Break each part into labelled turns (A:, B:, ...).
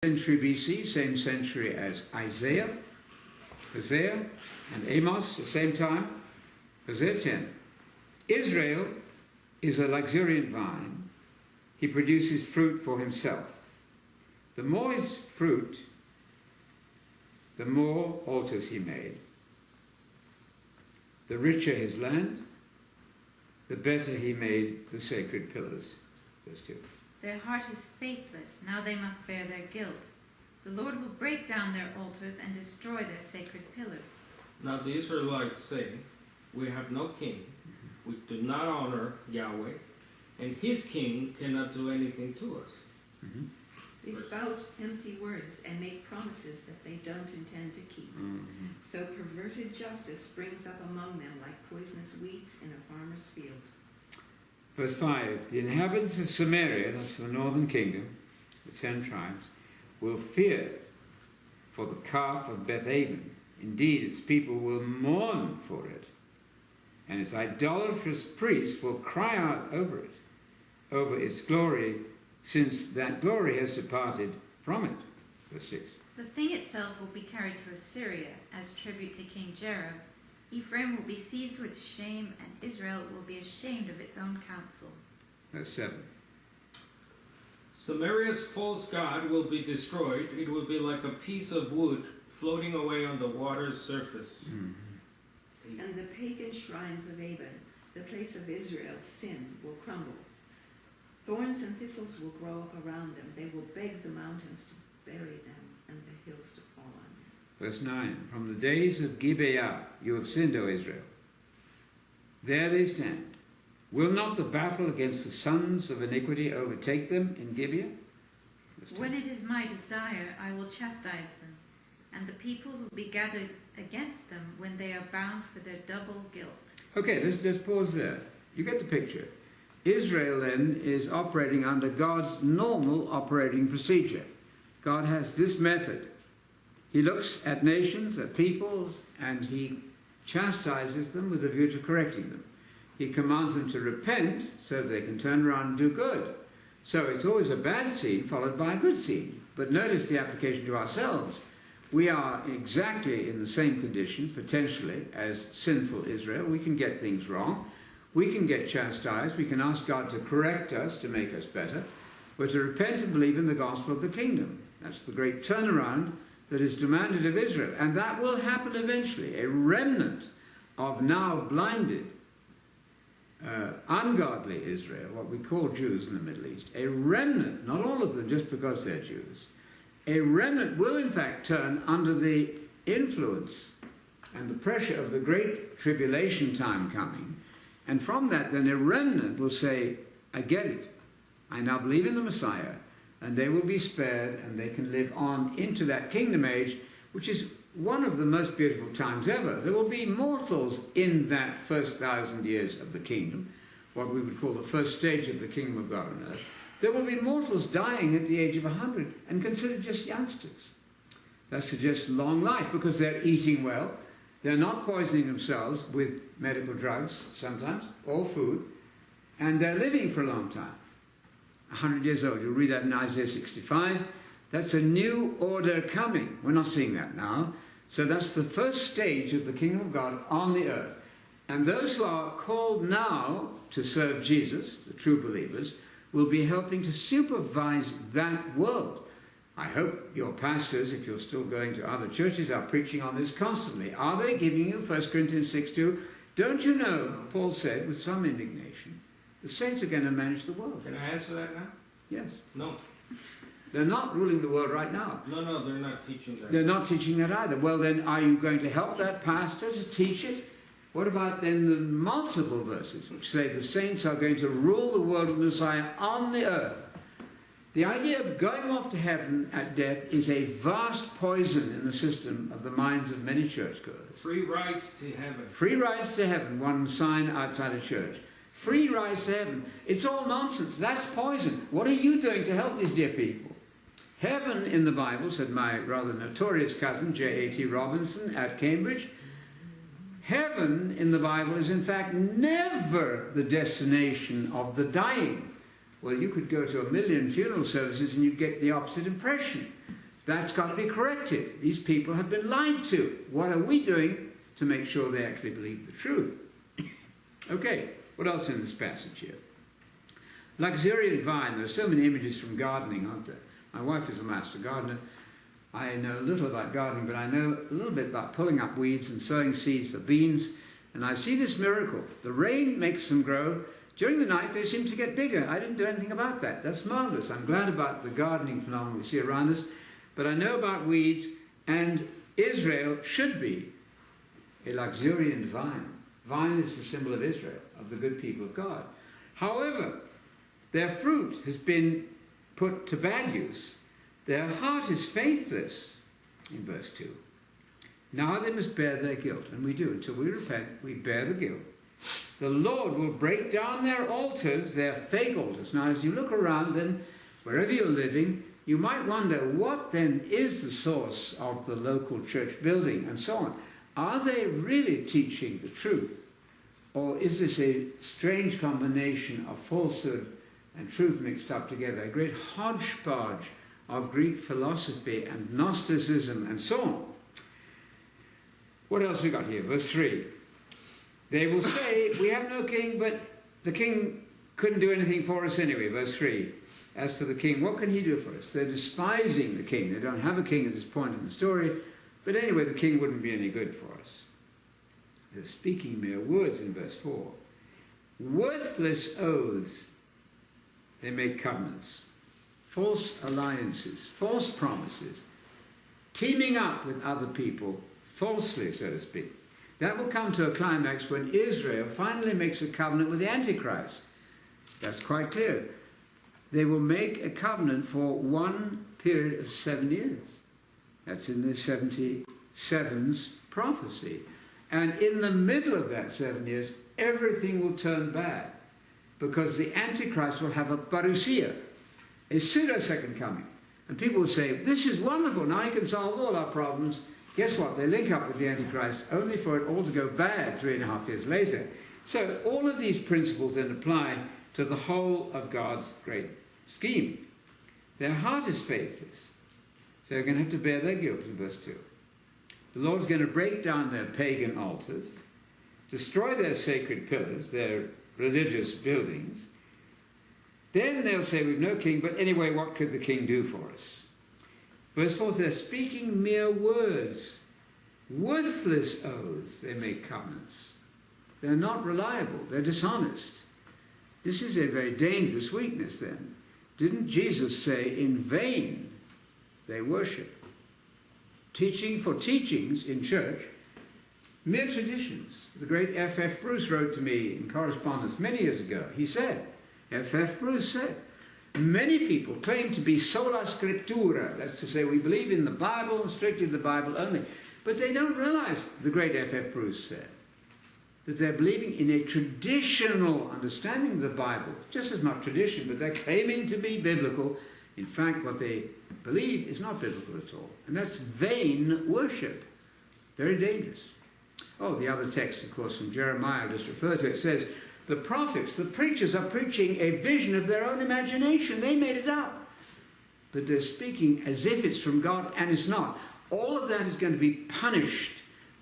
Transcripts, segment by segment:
A: Century BC, same century as Isaiah, Hosea, and Amos, the same time. Hosea 10. Israel is a luxuriant vine. He produces fruit for himself. The more his fruit, the more altars he made. The richer his land, the better he made the sacred pillars. Verse 2.
B: Their heart is faithless, now they must bear their guilt. The Lord will break down their altars and destroy their sacred pillars.
C: Now the Israelites say, we have no king, we do not honor Yahweh, and his king cannot do anything to us.
D: They spout empty words and make promises that they don't intend to keep. So perverted justice springs up among them like poisonous weeds in a farmer's field.
A: Verse 5, the inhabitants of Samaria, that's the northern kingdom, the 10 tribes, will fear for the calf of Beth-aven. Indeed, its people will mourn for it, and its idolatrous priests will cry out over it, over its glory, since that glory has departed from it. Verse 6.
B: The thing itself will be carried to Assyria as tribute to King Jerob. Ephraim will be seized with shame, and Israel will be ashamed of its own counsel.
A: Verse 7.
C: Samaria's false god will be destroyed. It will be like a piece of wood floating away on the water's surface.
D: And the pagan shrines of Avon, the place of Israel's sin, will crumble. Thorns and thistles will grow up around them. They will beg the mountains to bury them and the hills to fall on them.
A: Verse 9, from the days of Gibeah you have sinned, O Israel. There they stand. Will not the battle against the sons of iniquity overtake them in Gibeah?
B: When it is my desire, I will chastise them, and the peoples will be gathered against them when they are bound for their double guilt.
A: Okay, let's pause there. You get the picture. Israel then is operating under God's normal operating procedure. God has this method. He looks at nations, at peoples, and he chastises them with a view to correcting them. He commands them to repent so they can turn around and do good. So it's always a bad scene followed by a good scene. But notice the application to ourselves. We are exactly in the same condition, potentially, as sinful Israel. We can get things wrong. We can get chastised. We can ask God to correct us, to make us better. We're to repent and believe in the gospel of the kingdom. That's the great turnaround that is demanded of Israel. And that will happen eventually. A remnant of now blinded, ungodly Israel, what we call Jews in the Middle East, a remnant, not all of them just because they're Jews, a remnant will in fact turn under the influence and the pressure of the great tribulation time coming. And from that then a remnant will say, I get it. I now believe in the Messiah, and they will be spared, and they can live on into that kingdom age, which is one of the most beautiful times ever. There will be mortals in that first 1,000 years of the kingdom, what we would call the first stage of the kingdom of God on earth. There will be mortals dying at the age of 100 and considered just youngsters. That suggests long life because they're eating well. They're not poisoning themselves with medical drugs sometimes, or food, and they're living for a long time. 100 years old. You'll read that in Isaiah 65. That's a new order coming. We're not seeing that now. So that's the first stage of the kingdom of God on the earth. And those who are called now to serve Jesus, the true believers, will be helping to supervise that world. I hope your pastors, if you're still going to other churches, are preaching on this constantly. Are they giving you 1 Corinthians 6:2? Don't you know, Paul said with some indignation, the saints are going to manage the world.
C: Can I answer that now?
A: Yes.
C: No.
A: They're not ruling the world right now.
C: No, they're not teaching that.
A: They're not teaching that either. Well, then, are you going to help that pastor to teach it? What about then the multiple verses which say the saints are going to rule the world with Messiah on the earth? The idea of going off to heaven at death is a vast poison in the system of the minds of many churchgoers.
C: Free rides to heaven.
A: Free rides to heaven, one sign outside a church. Free rides to heaven. It's all nonsense. That's poison. What are you doing to help these dear people? Heaven in the Bible, said my rather notorious cousin, J.A.T. Robinson at Cambridge, heaven in the Bible is in fact never the destination of the dying. Well, you could go to 1 million funeral services and you'd get the opposite impression. That's got to be corrected. These people have been lied to. What are we doing to make sure they actually believe the truth? Okay, what else in this passage here? Luxuriant vine. There are so many images from gardening, aren't there? My wife is a master gardener. I know little about gardening, but I know a little bit about pulling up weeds and sowing seeds for beans. And I see this miracle. The rain makes them grow. During the night, they seem to get bigger. I didn't do anything about that. That's marvelous. I'm glad about the gardening phenomenon we see around us. But I know about weeds, and Israel should be a luxuriant vine. Vine is the symbol of Israel, of the good people of God. However, their fruit has been put to bad use. Their heart is faithless, in verse 2. Now they must bear their guilt, and we do. Until we repent, we bear the guilt. The Lord will break down their altars, their fake altars. Now, as you look around, then, wherever you're living, you might wonder, what then is the source of the local church building, and so on? Are they really teaching the truth? Or is this a strange combination of falsehood and truth mixed up together? A great hodgepodge of Greek philosophy and Gnosticism and so on. What else we got here? Verse 3. They will say, we have no king, but the king couldn't do anything for us anyway. Verse 3. As for the king, what can he do for us? They're despising the king. They don't have a king at this point in the story. But anyway, the king wouldn't be any good for us. They're speaking mere words in verse 4. Worthless oaths. They make covenants. False alliances. False promises. Teaming up with other people. Falsely, so to speak. That will come to a climax when Israel finally makes a covenant with the Antichrist. That's quite clear. They will make a covenant for one period of 7 years. That's in the 77's prophecy. And in the middle of that 7 years, everything will turn bad. Because the Antichrist will have a parousia, a pseudo-second coming. And people will say, this is wonderful, now he can solve all our problems. Guess what? They link up with the Antichrist only for it all to go bad 3.5 years later. So all of these principles then apply to the whole of God's great scheme. Their heart is faithless. So they're going to have to bear their guilt in verse 2. The Lord's going to break down their pagan altars, destroy their sacred pillars, their religious buildings. Then they'll say, we've no king, but anyway, what could the king do for us? Verse 4, they're speaking mere words. Worthless oaths, they make covenants. They're not reliable, they're dishonest. This is a very dangerous weakness then. Didn't Jesus say, in vain they worship? Teaching for teachings in church, mere traditions. The great F.F. Bruce wrote to me in correspondence many years ago. He said, F.F. Bruce said, many people claim to be sola scriptura, that's to say we believe in the Bible, strictly the Bible only, but they don't realize, the great F.F. Bruce said, that they're believing in a traditional understanding of the Bible, just as much tradition, but they're claiming to be biblical. In fact, what they believe is not biblical at all. And that's vain worship. Very dangerous. Oh, the other text, of course, from Jeremiah, I'll just refer to it, says, the prophets, the preachers are preaching a vision of their own imagination. They made it up. But they're speaking as if it's from God, and it's not. All of that is going to be punished.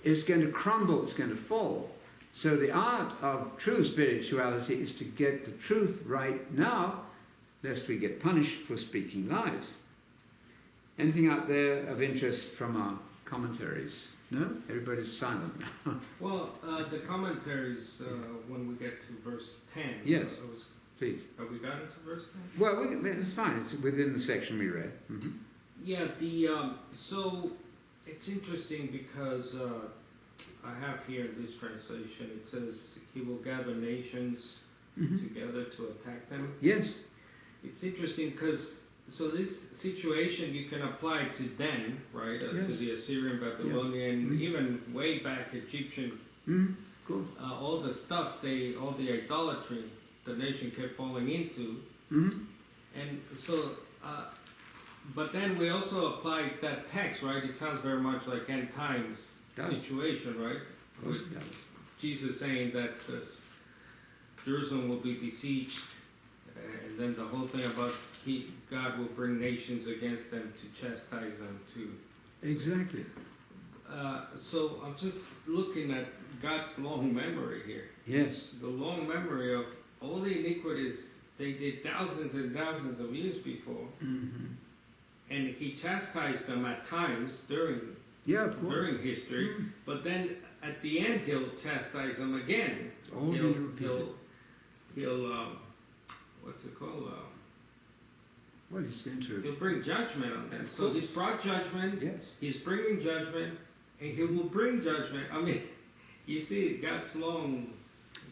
A: It's going to crumble. It's going to fall. So the art of true spirituality is to get the truth right now, lest we get punished for speaking lies. Anything out there of interest from our commentaries? No? Everybody's silent now.
C: Well, the commentaries, when we get to verse 10.
A: Yes, please.
C: Have we gotten to verse 10?
A: Well, it's fine. It's within the section we read. Mm-hmm.
C: Yeah, so it's interesting because I have here in this translation, it says, he will gather nations together to attack them.
A: Yes.
C: It's interesting because, so this situation you can apply to then, right?
A: Yes.
C: To the Assyrian, Babylonian, even way back Egyptian.
A: Cool.
C: All the stuff, all the idolatry the nation kept falling into. And so, but then we also applied that text, right? It sounds very much like end times situation, right?
A: Of course it does.
C: Jesus saying that Jerusalem will be besieged, and And then the whole thing about God will bring nations against them to chastise them too.
A: Exactly.
C: So I'm just looking at God's long memory here.
A: Yes.
C: The long memory of all the iniquities they did thousands and thousands of years before.
A: Mm-hmm.
C: And he chastised them at times during history, but then at the end he'll chastise them again. He'll what's it called?
A: Well, he's going to.
C: He'll bring judgment on them. So he's brought judgment.
A: Yes.
C: He's bringing judgment, and he will bring judgment. I mean, you see, God's long.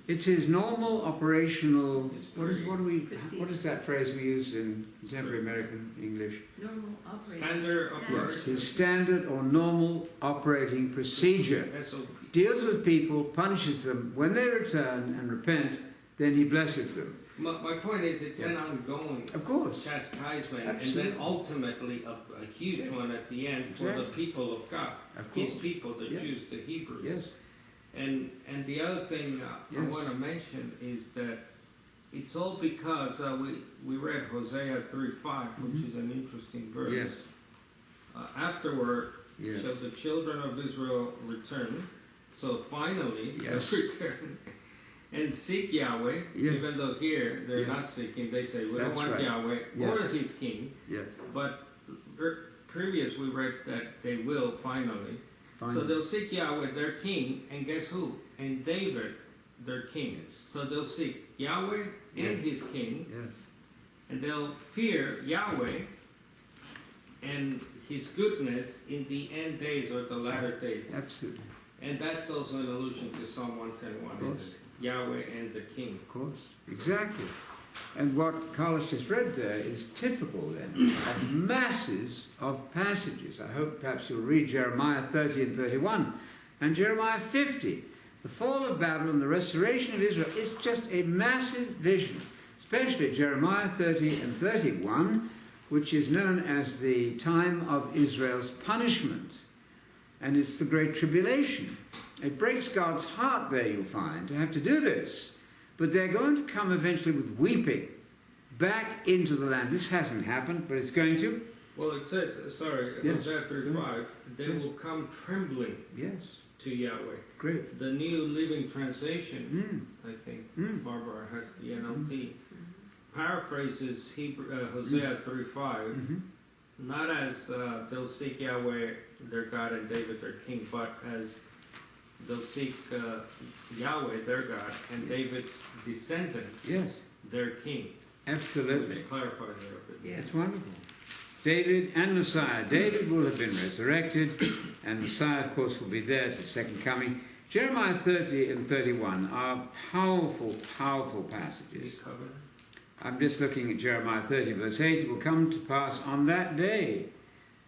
A: It's his normal operational.
D: Procedure.
A: What is that phrase we use in contemporary American English?
D: Normal operating.
C: Standard operation.
A: Yes, his standard or normal operating procedure.
C: SOP.
A: Deals with people, punishes them. When they return and repent, then he blesses them.
C: My point is, it's an ongoing
A: Of course.
C: chastisement,
A: Absolutely.
C: and then ultimately a huge one at the end for the people of God.
A: Of course.
C: His people, the
A: Yes.
C: Jews, the Hebrews.
A: Yes.
C: And the other thing I
A: Yes.
C: want to mention is that it's all because we read Hosea 3:5, which is an interesting verse.
A: Yes.
C: Afterward,
A: Yes.
C: shall the children of Israel return. So finally,
A: Yes.
C: return and seek Yahweh,
A: Yes.
C: even though here they're
A: Yes.
C: not seeking. They say, we don't
A: That's
C: want
A: right.
C: Yahweh
A: Yes.
C: or his king.
A: Yes.
C: But previous we read that they will finally.
A: Fine.
C: So they'll seek Yahweh, their king, and guess who? And David, their king. So they'll seek Yahweh and
A: Yes.
C: his king,
A: Yes.
C: and they'll fear Yahweh and his goodness in the end days or the latter days.
A: Absolutely.
C: And that's also an allusion to Psalm 110:1,
A: Of course.
C: isn't it? Yahweh and the king.
A: Of course. Exactly. And what Carlos just read there is typical then of masses of passages. I hope perhaps you'll read Jeremiah 30 and 31 and Jeremiah 50. The fall of Babylon, the restoration of Israel, is just a massive vision, especially Jeremiah 30 and 31, which is known as the time of Israel's punishment. And it's the Great Tribulation. It breaks God's heart there, you'll find, to have to do this. But they're going to come eventually with weeping back into the land. This hasn't happened, but it's going to.
C: Well, it says,
A: Yes.
C: Hosea 3:5, they
A: Yes.
C: will come trembling
A: Yes.
C: to Yahweh.
A: Great.
C: The New Living Translation, I think,
A: Mm.
C: Barbara has the NLT, paraphrases Hosea 3:5,
A: Mm-hmm.
C: not as they'll seek Yahweh, their God, and David, their king, but as they'll seek Yahweh, their God, and David's descendant,
A: Yes.
C: their king.
A: Absolutely.
C: Which clarifies it a bit.
D: Yes.
A: It's wonderful. David and Messiah. David will have been resurrected, and Messiah, of course, will be there at the second coming. Jeremiah 30 and 31 are powerful, powerful passages.
C: Covenant.
A: I'm just looking at Jeremiah 30, verse 8. It will come to pass on that day.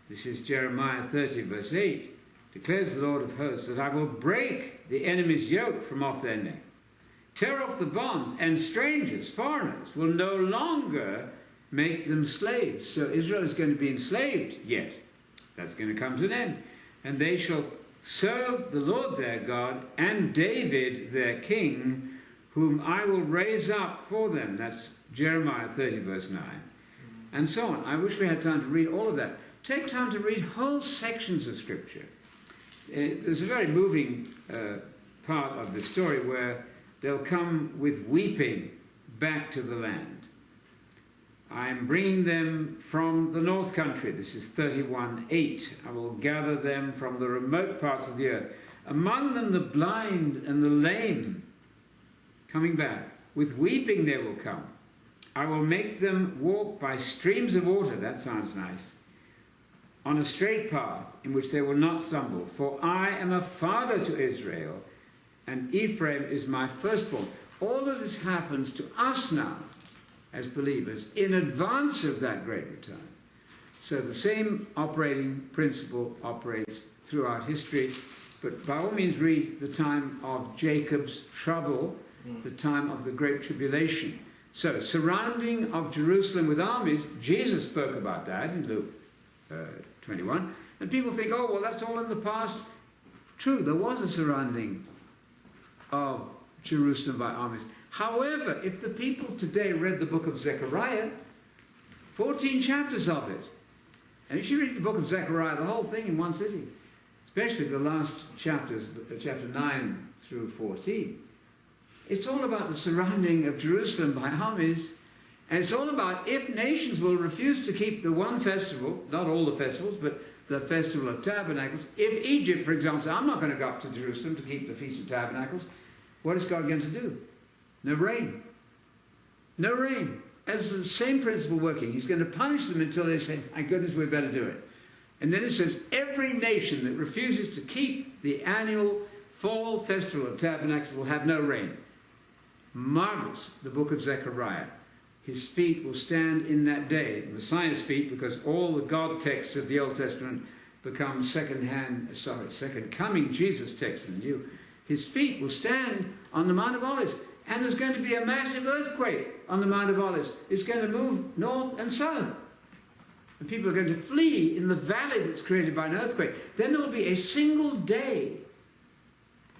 A: This is Jeremiah 30, verse 8. Declares the Lord of hosts, that I will break the enemy's yoke from off their neck, tear off the bonds, and strangers, foreigners, will no longer make them slaves. So Israel is going to be enslaved yet. That's going to come to an end. And they shall serve the Lord their God and David their king, whom I will raise up for them. That's Jeremiah 30, verse 9. And so on. I wish we had time to read all of that. Take time to read whole sections of Scripture. There's a very moving part of the story where they'll come with weeping back to the land. I'm bringing them from the north country. This is 31:8. I will gather them from the remote parts of the earth. Among them the blind and the lame coming back. With weeping they will come. I will make them walk by streams of water. That sounds nice. On a straight path in which they will not stumble. For I am a father to Israel, and Ephraim is my firstborn. All of this happens to us now, as believers, in advance of that great return. So the same operating principle operates throughout history, but by all means read the time of Jacob's trouble, the time of the Great Tribulation. So, surrounding of Jerusalem with armies, Jesus spoke about that in Luke 21, and people think, oh, well, that's all in the past. True, there was a surrounding of Jerusalem by armies. However, if the people today read the book of Zechariah, 14 chapters of it, and if you read the book of Zechariah, the whole thing in one sitting, especially the last chapters, chapter 9 through 14, it's all about the surrounding of Jerusalem by armies, and it's all about if nations will refuse to keep the one festival, not all the festivals, but the Festival of Tabernacles. If Egypt, for example, says, I'm not going to go up to Jerusalem to keep the Feast of Tabernacles, what is God going to do? No rain. No rain. As the same principle working, he's going to punish them until they say, my goodness, we better do it. And then it says, every nation that refuses to keep the annual fall festival of tabernacles will have no rain. Marvelous, the book of Zechariah. His feet will stand in that day, Messiah's feet, because all the God texts of the Old Testament become second coming Jesus texts in the New. His feet will stand on the Mount of Olives. And there's going to be a massive earthquake on the Mount of Olives. It's going to move north and south. And people are going to flee in the valley that's created by an earthquake. Then there will be a single day,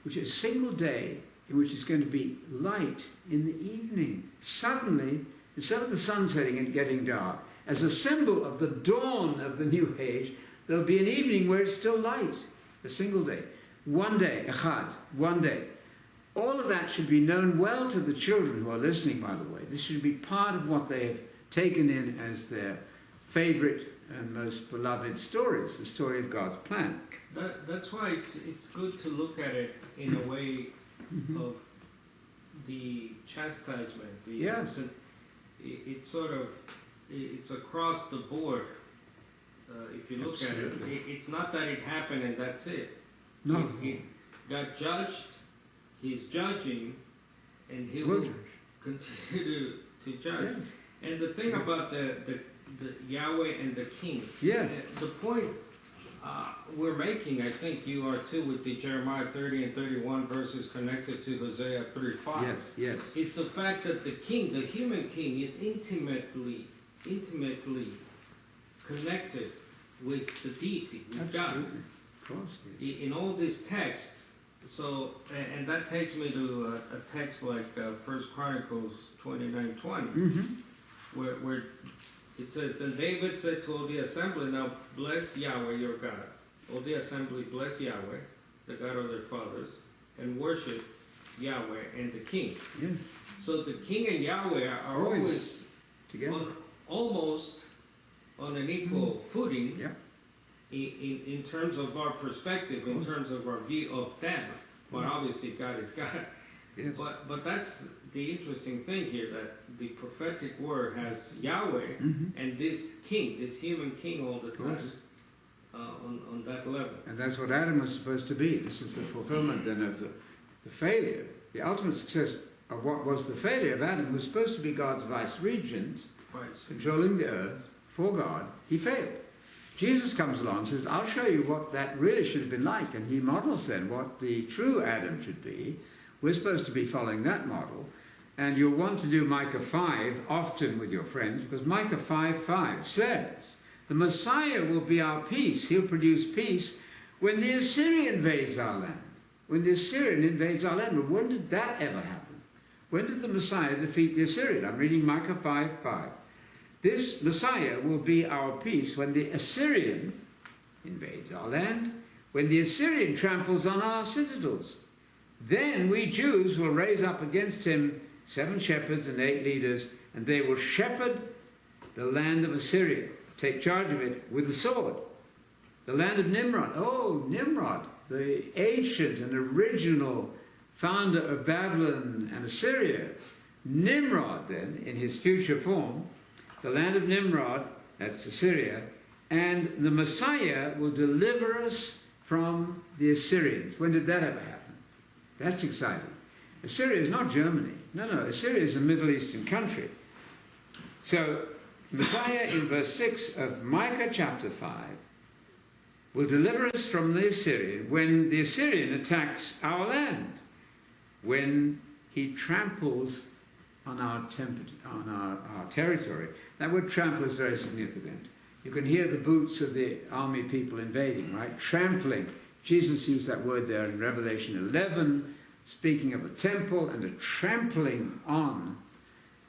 A: which is a single day in which it's going to be light in the evening. Suddenly, instead of the sun setting and getting dark, as a symbol of the dawn of the new age, there'll be an evening where it's still light. A single day. One day, echad, one day. All of that should be known well to the children who are listening, by the way. This should be part of what they have taken in as their favorite and most beloved stories, the story of God's plan.
C: That's why it's good to look at it in a way of the chastisement.
A: Yes.
C: It's sort of, it's across the board. If you look
A: Absolutely.
C: at it, it's not that it happened and that's it.
A: No.
C: He got judged. He's judging, and he
A: Will
C: will
A: judge.
C: continue to judge.
A: Yes.
C: And the thing about the Yahweh and the King,
A: Yes.
C: the point we're making, I think you are too, with the Jeremiah 30 and 31 verses connected to Hosea 3:5,
A: Yes, yes.
C: is the fact that the king, the human king, is intimately connected with the deity, with God.
A: Absolutely. Of course. Yes.
C: In all these texts. So, and that takes me to a text like 1 Chronicles 29:20, where it says, Then David said to all the assembly, Now bless Yahweh your God. All the assembly bless Yahweh, the God of their fathers, and worship Yahweh and the king.
A: Yes.
C: So the king and Yahweh are always
A: together,
C: almost on an equal footing.
A: Yeah.
C: In terms of our perspective, in terms of our view of them, but obviously God is God.
A: Yes.
C: But that's the interesting thing here, that the prophetic word has Yahweh and this king, this human king all the time on that level.
A: And that's what Adam was supposed to be. This is the fulfillment then of the failure. The ultimate success of what was the failure of Adam was supposed to be God's vice-regent, controlling the earth for God. He failed. Jesus comes along and says, I'll show you what that really should have been like. And he models then what the true Adam should be. We're supposed to be following that model. And you'll want to do Micah 5 often with your friends, because Micah 5:5 says, the Messiah will be our peace. He'll produce peace when the Assyrian invades our land. When the Assyrian invades our land. Well, when did that ever happen? When did the Messiah defeat the Assyrian? I'm reading Micah 5:5. This Messiah will be our peace when the Assyrian invades our land, when the Assyrian tramples on our citadels. Then we Jews will raise up against him 7 shepherds and 8 leaders, and they will shepherd the land of Assyria, take charge of it with the sword. The land of Nimrod. Oh, Nimrod, the ancient and original founder of Babylon and Assyria. Nimrod, then, in his future form, the land of Nimrod, that's Assyria, and the Messiah will deliver us from the Assyrians. When did that ever happen? That's exciting. Assyria is not Germany. No, Assyria is a Middle Eastern country. So, Messiah in verse 6 of Micah chapter 5 will deliver us from the Assyrian when the Assyrian attacks our land, when he tramples on our territory. That word trample is very significant. You can hear the boots of the army people invading, right? Trampling. Jesus used that word there in Revelation 11, speaking of a temple and a trampling on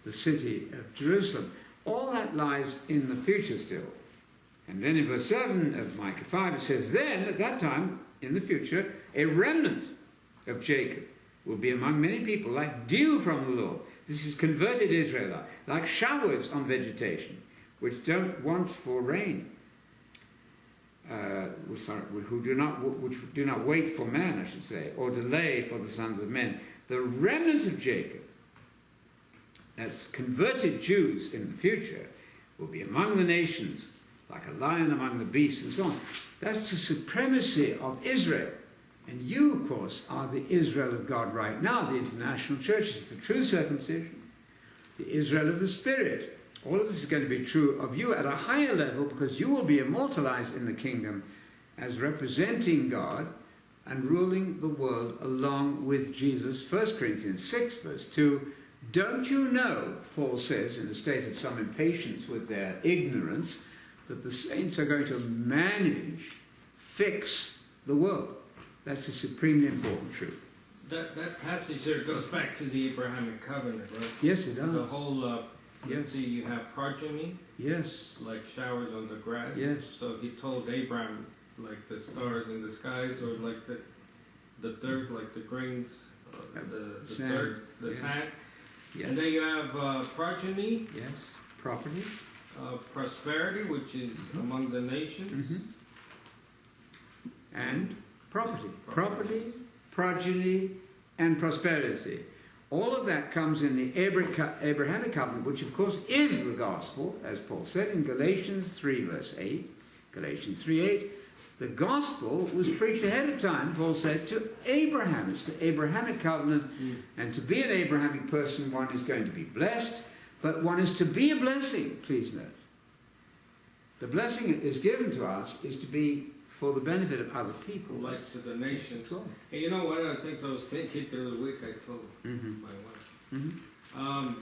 A: the city of Jerusalem. All that lies in the future still. And then in verse 7 of Micah 5 it says, then at that time, in the future, a remnant of Jacob will be among many people, like dew from the Lord. This is converted Israelite, like showers on vegetation, which don't want for rain, which do not wait for man, I should say, or delay for the sons of men. The remnant of Jacob, that's converted Jews in the future, will be among the nations, like a lion among the beasts, and so on. That's the supremacy of Israel. And you, of course, are the Israel of God right now. The international church is the true circumcision, the Israel of the Spirit. All of this is going to be true of you at a higher level, because you will be immortalized in the kingdom as representing God and ruling the world along with Jesus. 1 Corinthians 6, verse 2, don't you know, Paul says, in a state of some impatience with their ignorance, that the saints are going to manage, fix the world. That's a supremely important truth.
C: That passage there goes back to the Abrahamic covenant, right?
A: Yes, it does.
C: The whole,
A: Yes.
C: see, you have progeny,
A: Yes.
C: like showers on the grass.
A: Yes.
C: So he told Abraham, like the stars in the skies, or like the dirt, like the grains, the
A: Sand.
C: dirt, the
A: Yes.
C: sand.
A: Yes.
C: And then you have progeny,
A: Yes. Property.
C: prosperity, which is among the nations.
A: And property. Property, progeny, and prosperity. All of that comes in the Abrahamic covenant, which of course is the gospel, as Paul said in Galatians 3 verse 8. Galatians 3:8. The gospel was preached ahead of time, Paul said, to Abraham. It's the Abrahamic covenant. And to be an Abrahamic person, one is going to be blessed, but one is to be a blessing, please note. The blessing that is given to us is to be for the benefit of other people.
C: Like to the nations. And you know, one of the things I was thinking through the week, I told my wife.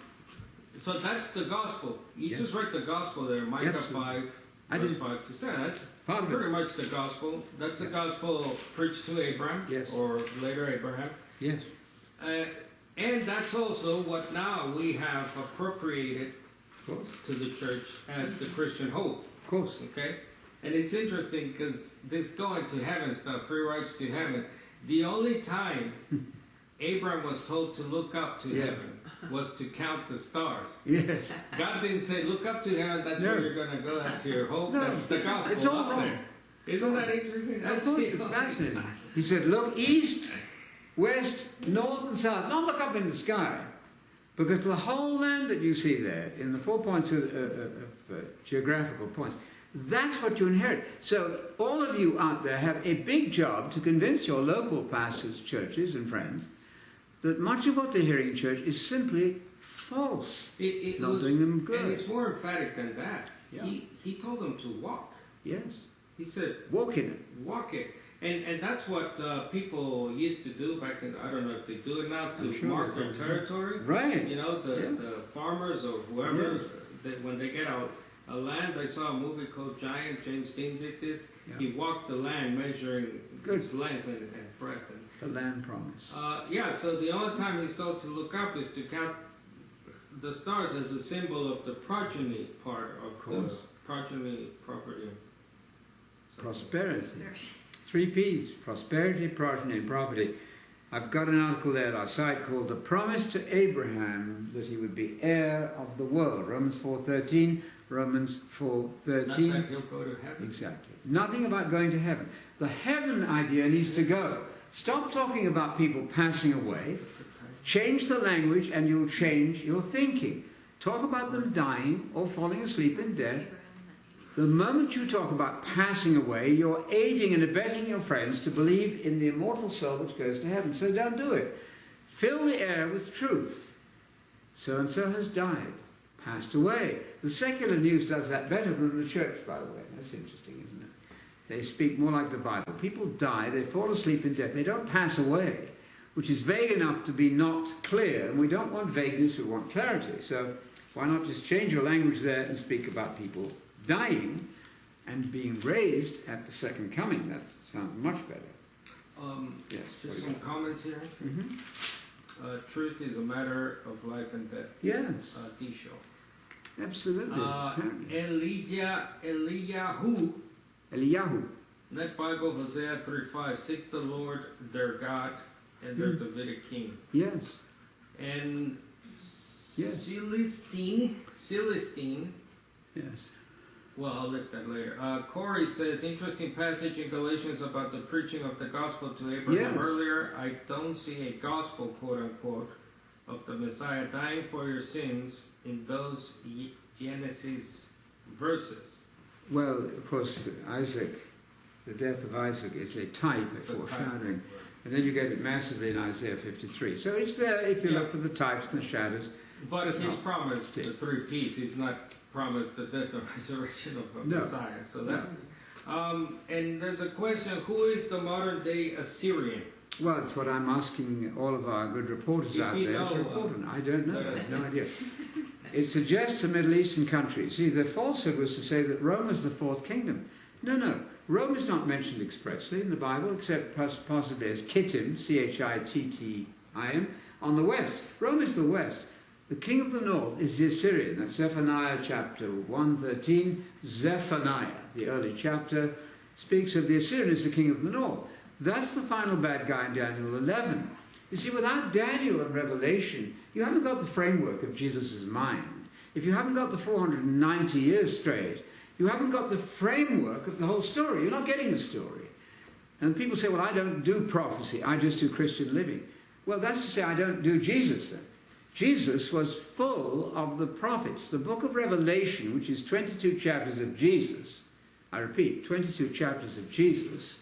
C: So that's the gospel. You just read the gospel there, Micah 5, verse 5 to 7. That's pretty much the gospel. That's the gospel preached to Abraham, or later Abraham.
A: Yes.
C: And that's also what now we have appropriated to the church as the Christian hope.
A: Of course.
C: Okay? And it's interesting because this going to heaven stuff, free rights to heaven, the only time Abraham was told to look up to heaven was to count the stars.
A: Yes.
C: God didn't say, look up to heaven, that's where you're going to go, that's your hope, that's the gospel
A: it's all
C: up
A: wrong.
C: there. Isn't that interesting? That's
A: of course, it's fascinating. He said, look east, west, north, and south. Don't look up in the sky. Because the whole land that you see there, in the 4 points of geographical points, that's what you inherit. So all of you out there have a big job to convince your local pastors, churches, and friends that much of what they're hearing in church is simply false.
C: It
A: not
C: was,
A: doing them good.
C: And it's more emphatic than that.
A: Yeah.
C: He told them to walk.
A: Yes.
C: He said,
A: walk in it.
C: Walk it. And that's what people used to do back in, I don't know if they do it now, to mark their territory.
A: Right.
C: You know, the farmers or whoever, when they get out a land, I saw a movie called Giant. James Dean did this. Yeah. He walked the land, measuring its length and breadth.
A: The land promise.
C: So the only time he's told to look up is to count the stars as a symbol of the progeny part of the progeny property.
A: Prosperity. 3 P's. Prosperity, progeny, and property. I've got an article there at our site called The Promise to Abraham that he would be heir of the world. Romans 4:13. Romans 4:13.
C: Not that he'll go to heaven.
A: Exactly. Nothing about going to heaven. The heaven idea needs to go. Stop talking about people passing away. Change the language and you'll change your thinking. Talk about them dying or falling asleep in death. The moment you talk about passing away, you're aiding and abetting your friends to believe in the immortal soul which goes to heaven. So don't do it. Fill the air with truth. So-and-so has died, passed away. The secular news does that better than the church, by the way. That's interesting, isn't it? They speak more like the Bible. People die, they fall asleep in death. They don't pass away, which is vague enough to be not clear. And we don't want vagueness, we want clarity. So why not just change your language there and speak about people dying and being raised at the second coming? That sounds much better. Yes.
C: Just some comments here. Truth is a matter of life and death.
A: Yes.
C: Disho.
A: Absolutely. Eliyahu.
C: That Bible, Hosea 3:5, seek the Lord their God and their Davidic king.
A: Yes.
C: And
A: Yes.
C: Celestine,
A: Yes.
C: well, I'll look that later. Corey says, interesting passage in Galatians about the preaching of the gospel to Abraham
A: Yes.
C: earlier. I don't see a gospel, quote unquote, of the Messiah dying for your sins in those Genesis verses.
A: Well, of course, Isaac, the death of Isaac is a type, a
C: It's a type.
A: foreshadowing. And then you get it massively in Isaiah 53. So it's there if you look for the types and the shadows.
C: But he's promised the three P's. He's not promised the death and resurrection of a Messiah. So that's... and there's a question, who is the modern day Assyrian?
A: Well, it's what I'm asking all of our good reporters out there to report on. I don't know. I have no idea. It suggests a Middle Eastern country. See, the falsehood was to say that Rome is the fourth kingdom. No. Rome is not mentioned expressly in the Bible, except possibly as Kittim, Chittim, on the west. Rome is the west. The king of the north is the Assyrian. That's Zephaniah chapter 1:13. Zephaniah, the early chapter, speaks of the Assyrian as the king of the north. That's the final bad guy in Daniel 11. You see, without Daniel and Revelation, you haven't got the framework of Jesus' mind. If you haven't got the 490 years straight, you haven't got the framework of the whole story. You're not getting the story. And people say, well, I don't do prophecy. I just do Christian living. Well, that's to say I don't do Jesus then. Jesus was full of the prophets. The book of Revelation, which is 22 chapters of Jesus, I repeat, 22 chapters of Jesus,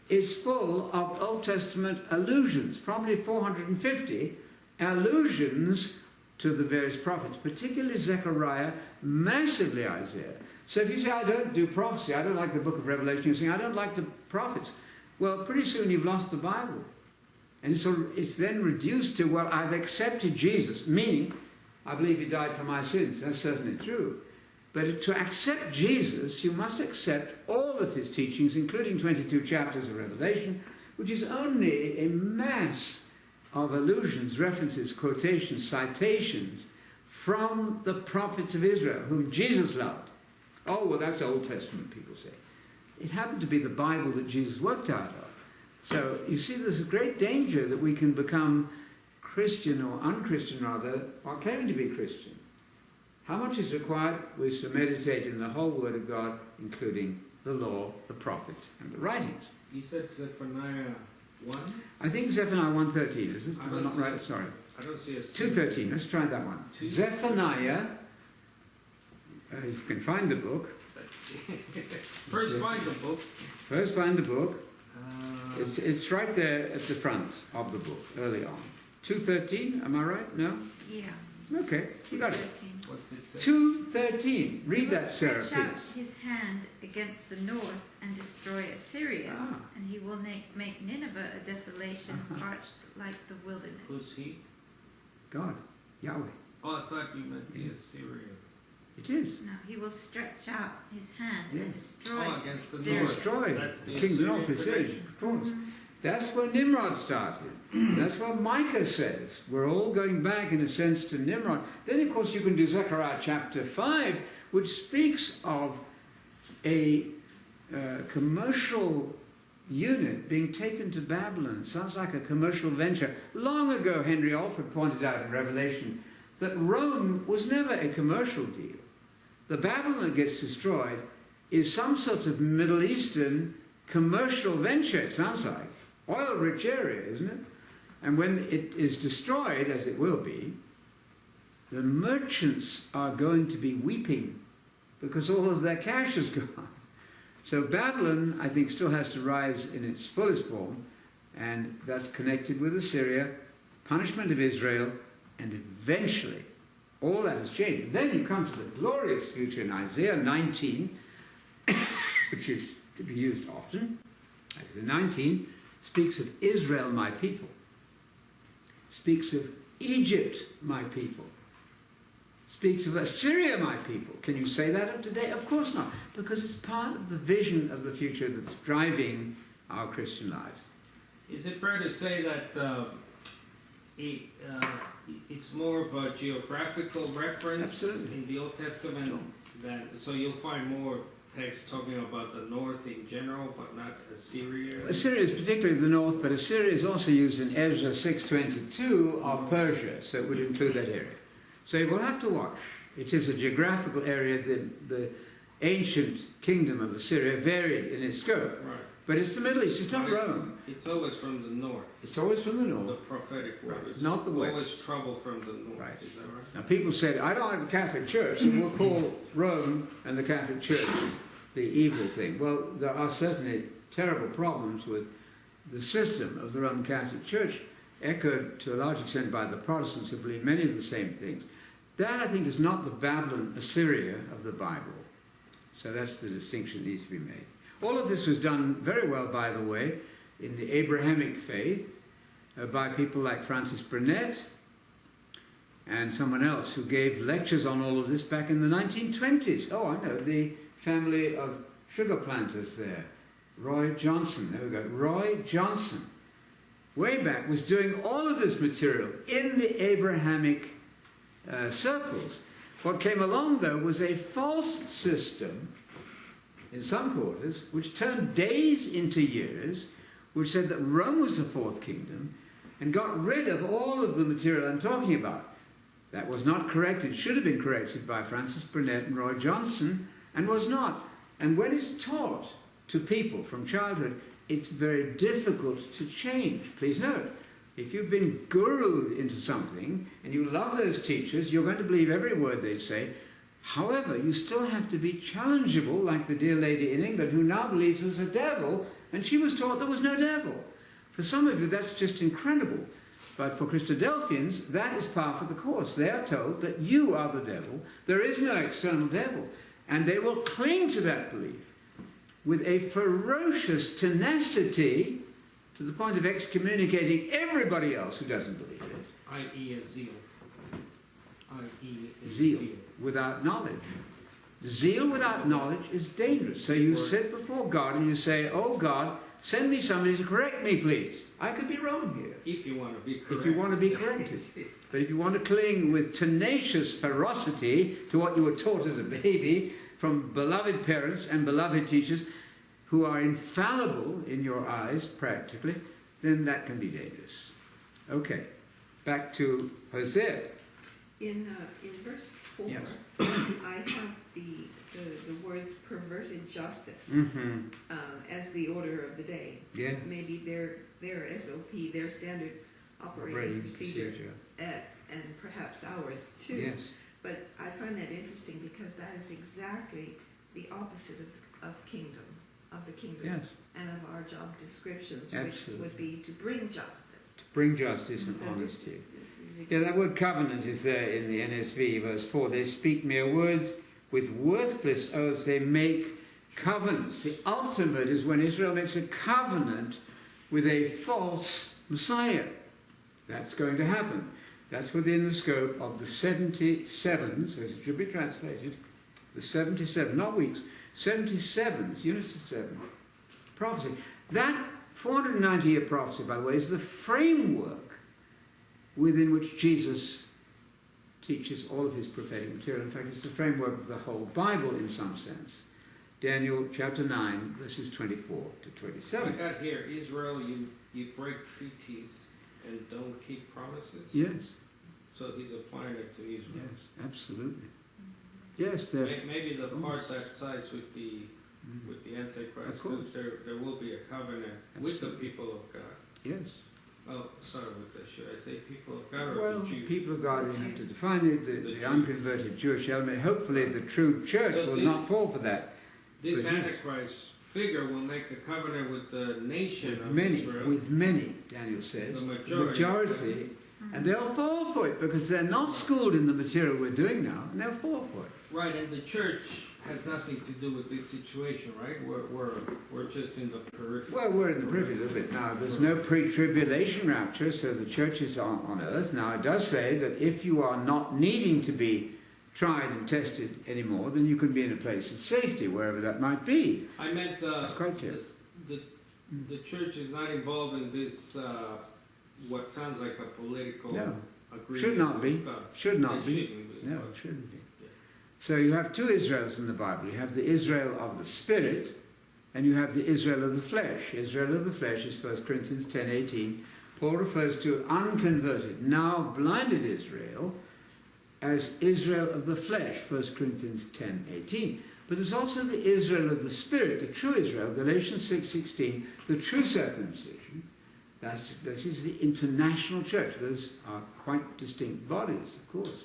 A: is full of Old Testament allusions, probably 450 allusions to the various prophets, particularly Zechariah, massively Isaiah. So if you say, I don't do prophecy, I don't like the book of Revelation, you're saying, I don't like the prophets. Well, pretty soon you've lost the Bible. And so it's then reduced to, well, I've accepted Jesus, meaning I believe he died for my sins. That's certainly true. But to accept Jesus, you must accept all of his teachings, including 22 chapters of Revelation, which is only a mass of allusions, references, quotations, citations from the prophets of Israel, whom Jesus loved. Oh, well, that's Old Testament, people say. It happened to be the Bible that Jesus worked out of. So, you see, there's a great danger that we can become Christian, or unchristian rather, or claiming to be Christian. How much is required? We should meditate in the whole Word of God, including the law, the prophets, and the writings.
C: You said Zephaniah 1?
A: I think Zephaniah 1:13, isn't it? I'm not right, sorry.
C: I don't see a...
A: 2:13, let's try that one. Zephaniah, you can find the book.
C: First find the book.
A: First find the book. It's right there at the front of the book, early on. 2:13, am I right? No?
B: Yeah.
A: Okay, you got it.
B: 13.
C: What's it say?
A: 2:13. Read that, Sarah,
B: Stretch out
A: please.
B: his hand against the north and destroy Assyria, and he will make Nineveh a desolation, parched like the wilderness.
C: Who's he?
A: God, Yahweh.
C: Oh, I thought you meant the Assyrian.
A: It is.
B: No, he will stretch out his hand
A: Yes.
B: and destroy
C: against the
B: Assyria.
C: north.
A: Destroy.
C: That's the
A: King of the North is
C: Assyrian
A: Syrian, of course. That's where Nimrod started. That's what Micah says. We're all going back, in a sense, to Nimrod. Then, of course, you can do Zechariah chapter 5, which speaks of a commercial unit being taken to Babylon. It sounds like a commercial venture. Long ago, Henry Alford pointed out in Revelation that Rome was never a commercial deal. The Babylon that gets destroyed is some sort of Middle Eastern commercial venture, it sounds like. Oil-rich area, isn't it? And when it is destroyed, as it will be, the merchants are going to be weeping because all of their cash is gone. So Babylon, I think, still has to rise in its fullest form, and that's connected with Assyria, punishment of Israel, and eventually all that has changed. Then you come to the glorious future in Isaiah 19, which is to be used often. Isaiah 19 speaks of Israel, my people. Speaks of Egypt, my people. Speaks of Assyria, my people. Can you say that of today? Of course not, because it's part of the vision of the future that's driving our Christian lives.
C: Is it fair to say that it's more of a geographical reference
A: Absolutely.
C: in the Old Testament? So you'll find more text talking about the north in general, but not Assyria?
A: Assyria is particularly the north, but Assyria is also used in Ezra 6:22 of Persia, so it would include that area. So you will have to watch. It is a geographical area. The ancient kingdom of Assyria varied in its scope.
C: Right.
A: But it's the Middle East, it's not
C: But
A: Rome.
C: It's always from the north.
A: It's always from the
C: The
A: north.
C: prophetic word
A: Right,
C: is
A: not the west.
C: always trouble from the north.
A: Right.
C: Is that right?
A: Now people said, I don't like the Catholic Church, so we'll call Rome and the Catholic Church the evil thing. Well, there are certainly terrible problems with the system of the Roman Catholic Church, echoed to a large extent by the Protestants who believe many of the same things. That, I think, is not the Babylon Assyria of the Bible. So that's the distinction that needs to be made. All of this was done very well, by the way, in the Abrahamic faith by people like Francis Burnett and someone else who gave lectures on all of this back in the 1920s. Oh, I know, the family of sugar planters there. Roy Johnson, there we go. Roy Johnson, way back, was doing all of this material in the Abrahamic circles. What came along, though, was a false system in some quarters, which turned days into years, which said that Rome was the fourth kingdom, and got rid of all of the material I'm talking about. That was not corrected, should have been corrected by Francis Burnett and Roy Johnson, and was not. And when it's taught to people from childhood, it's very difficult to change. Please note, if you've been gurued into something, and you love those teachers, you're going to believe every word they say. However, you still have to be challengeable, like the dear lady in England who now believes there's a devil, and she was taught there was no devil. For some of you, that's just incredible. But for Christadelphians, that is par for the course. They are told that you are the devil, there is no external devil, and they will cling to that belief with a ferocious tenacity to the point of excommunicating everybody else who doesn't believe it.
C: I.e. a zeal. I.e.
A: Zeal without knowledge. Zeal without knowledge is dangerous. So you sit before God and you say, oh God, send me somebody to correct me, please. I could be wrong here.
C: If you want to be corrected.
A: If you want to be corrected. But if you want to cling with tenacious ferocity to what you were taught as a baby from beloved parents and beloved teachers who are infallible in your eyes, practically, then that can be dangerous. Okay, back to Hosea.
D: In verse 4,
A: Yes.
D: I have the words perverted justice as the order of the day.
A: Yeah.
D: Maybe their SOP, their standard operating procedure, and perhaps ours too.
A: Yes.
D: But I find that interesting because that is exactly the opposite of kingdom, of the kingdom,
A: Yes.
D: and of our job descriptions,
A: Absolutely.
D: which would be to bring justice.
A: Bring justice and
D: So
A: honesty.
D: this is
A: Yeah, that word covenant is there in the NSV, verse 4. They speak mere words with worthless oaths. They make covenants. The ultimate is when Israel makes a covenant with a false Messiah. That's going to happen. That's within the scope of the 77s, as it should be translated. The 77, not weeks, 77s, units of 7. Prophecy. That 490-year prophecy, by the way, is the framework within which Jesus teaches all of his prophetic material. In fact, it's the framework of the whole Bible in some sense. Daniel chapter 9, verses 24 to 27.
C: I got here, Israel, you break treaties and don't keep promises.
A: Yes,
C: So he's applying it to Israel.
A: yes, absolutely. Yes, there.
C: Maybe the part that sides with the Antichrist,
A: Of course.
C: because there will be a covenant with the
A: Absolutely.
C: people of God.
A: Yes.
C: Oh, sorry, should I say people of God or
A: Well,
C: the Jews?
A: people of God, you have to define it.
C: The
A: The
C: Jews.
A: unconverted Jewish element. Hopefully, the true church
C: So
A: will
C: this-
A: not fall for that.
C: This
A: But yes.
C: Antichrist figure will make a covenant with the nation of Israel.
A: With many, Daniel says.
C: The majority.
A: And they'll fall for it because they're not schooled in the material we're doing now, and they'll fall for it.
C: Right, and the church has nothing to do with this situation, right? We're just in the periphery.
A: Well, we're in the periphery a little bit now. There's no pre-tribulation rapture, so the church is on earth. Now, it does say that if you are not needing to be tried and tested anymore, then you can be in a place of safety, wherever that might be.
C: I meant
A: That's quite clear.
C: the the church is not involved in this, what sounds like a political
A: No.
C: agreement.
A: Should not
C: and
A: be.
C: Stuff.
A: Should not
C: It
A: be.
C: shouldn't be.
A: No,
C: but-
A: it shouldn't be.
C: Yeah.
A: So you have two Israels in the Bible. You have the Israel of the Spirit, and you have the Israel of the flesh. Israel of the flesh is 1 Corinthians 10:18. Paul refers to unconverted, now blinded Israel as Israel of the flesh, 1 Corinthians 10:18. But there's also the Israel of the Spirit, the true Israel, Galatians 6:16, the true circumcision. This is the international church. Those are quite distinct bodies, of course.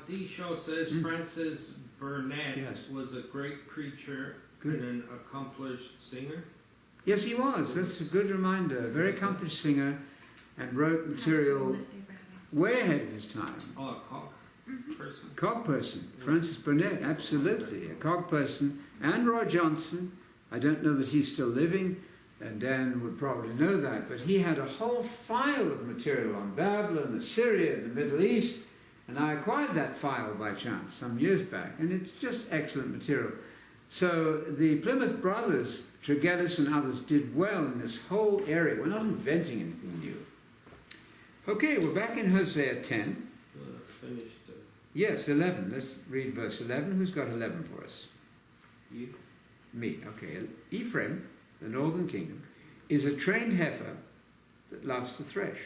C: D. Shaw says Francis Burnett
A: Yes.
C: was a great preacher
A: Good.
C: and an accomplished singer.
A: Yes, he was. That's a good reminder. A very accomplished singer and wrote material way ahead of his time.
C: Oh, a cock person.
A: Cog person, Francis Burnett, absolutely. A cog person. And Roy Johnson, I don't know that he's still living, and Dan would probably know that, but he had a whole file of material on Babylon, Assyria, the Middle East, and I acquired that file by chance some years back, and it's just excellent material. So the Plymouth Brothers, Tregelles and others, did well in this whole area. We're not inventing anything new. Okay, we're back in Hosea 10.
C: Finished.
A: Yes, 11. Let's read verse 11. Who's got 11 for us?
C: You?
A: Me. Okay. Ephraim, the northern kingdom, is a trained heifer that loves to thresh.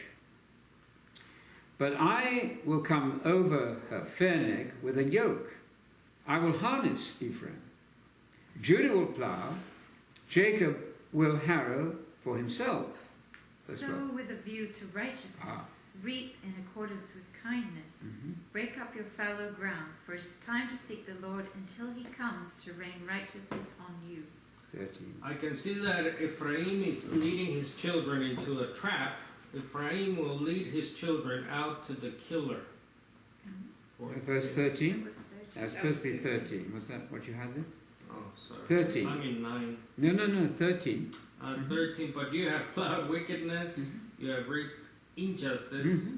A: But I will come over her fair neck with a yoke. I will harness Ephraim. Judah will plough. Jacob will harrow for himself. That's
B: Sow
A: right.
B: with a view to righteousness, reap in accordance with kindness. Break up your fallow ground, for it is time to seek the Lord until he comes to rain righteousness on you.
A: 13.
C: I can see that Ephraim is leading his children into a trap. Ephraim will lead his children out to the killer.
A: Verse 13.
B: That was 13.
A: That's supposed to be 13. Was that what you had there?
C: Oh, sorry.
A: 13.
C: I'm in 9.
A: No, 13.
C: 13. But you have plowed wickedness, you have reaped injustice,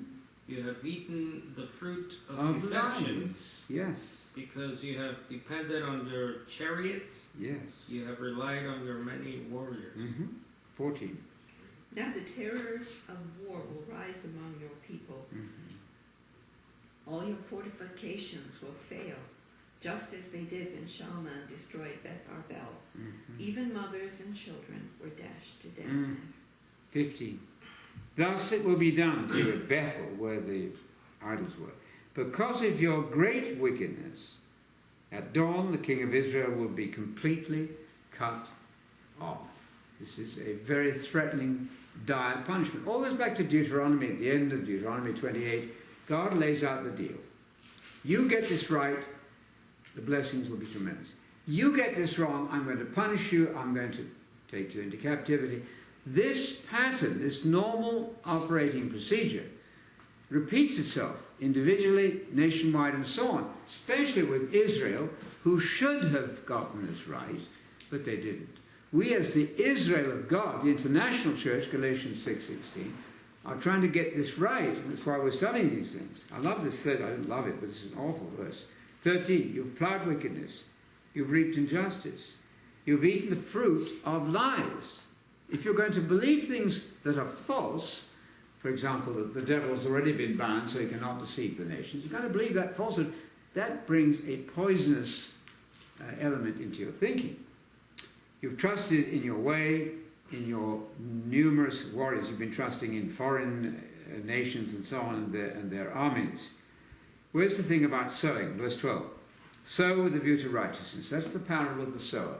C: you have eaten the fruit of deception,
A: lies. Yes.
C: because you have depended on your chariots,
A: Yes.
C: you have relied on your many warriors.
A: 14.
D: Now the terrors of war will rise among your people. All your fortifications will fail, just as they did when Shalman destroyed Beth Arbel. Even mothers and children were dashed to death there.
A: 15. Thus it will be done to you at Bethel, where the idols were. Because of your great wickedness, at dawn the king of Israel will be completely cut off. This is a very threatening, dire punishment. All goes back to Deuteronomy. At the end of Deuteronomy 28, God lays out the deal. You get this right, the blessings will be tremendous. You get this wrong, I'm going to punish you, I'm going to take you into captivity. This pattern, this normal operating procedure, repeats itself individually, nationwide, and so on, especially with Israel, who should have gotten this right, but they didn't. We, as the Israel of God, the international church, Galatians 6:16, are trying to get this right. That's why we're studying these things. I love this third. I don't love it, but it's an awful verse. 13, you've plowed wickedness. You've reaped injustice. You've eaten the fruit of lies. If you're going to believe things that are false, for example, that the devil has already been bound so he cannot deceive the nations, you've got to believe that falsehood. That brings a poisonous element into your thinking. You've trusted in your way, in your numerous warriors. You've been trusting in foreign nations and so on, and their armies. Where's the thing about sowing? Verse 12. Sow with a view to righteousness. That's the parable of the sower.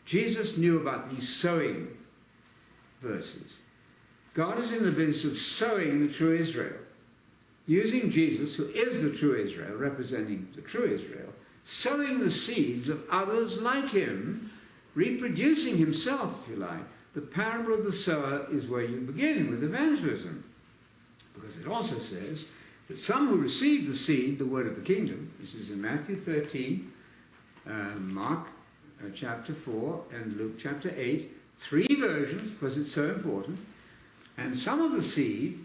A: Jesus knew about these sowing verses. God is in the business of sowing the true Israel. Using Jesus, who is the true Israel, representing the true Israel, sowing the seeds of others like him, reproducing himself, if you like. The parable of the sower is where you begin with evangelism. Because it also says that some who receive the seed, the word of the kingdom, this is in Matthew 13, Mark chapter 4, and Luke chapter 8, 3 versions, because it's so important. And some of the seed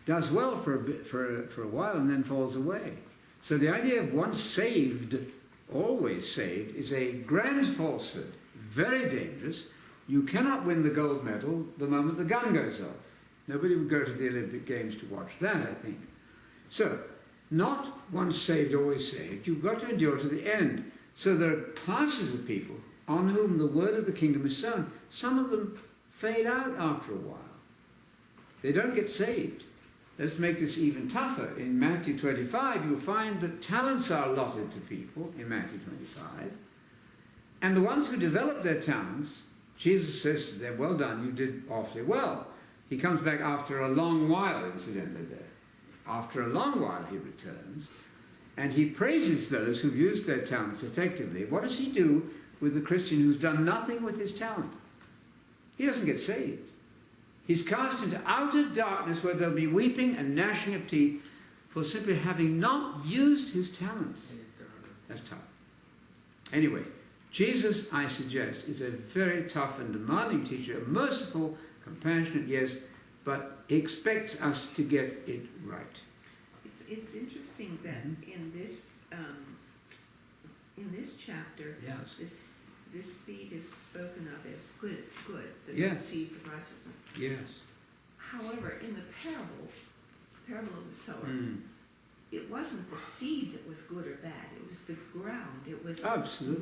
A: does well for a while and then falls away. So the idea of once saved, always saved, is a grand falsehood, very dangerous. You cannot win the gold medal the moment the gun goes off. Nobody would go to the Olympic Games to watch that, I think. So, not once saved, always saved. You've got to endure to the end. So there are classes of people on whom the word of the kingdom is sown. Some of them fade out after a while. They don't get saved. Let's make this even tougher. In Matthew 25, you'll find that talents are allotted to people in Matthew 25. And the ones who develop their talents, Jesus says to them, well done, you did awfully well. He comes back after a long while, incidentally, there. After a long while he returns, and he praises those who've used their talents effectively. What does he do with the Christian who's done nothing with his talent? He doesn't get saved. He's cast into outer darkness where there'll be weeping and gnashing of teeth for simply having not used his talents. That's tough. Anyway, Jesus, I suggest, is a very tough and demanding teacher, merciful, compassionate, yes, but expects us to get it right.
D: It's interesting that in this chapter,
A: Yes.
D: this seed is spoken of as good, the
A: Yes.
D: good seeds of righteousness.
A: Yes.
D: However, in the parable of the sower, it wasn't the seed that was good or bad. It was the ground. It was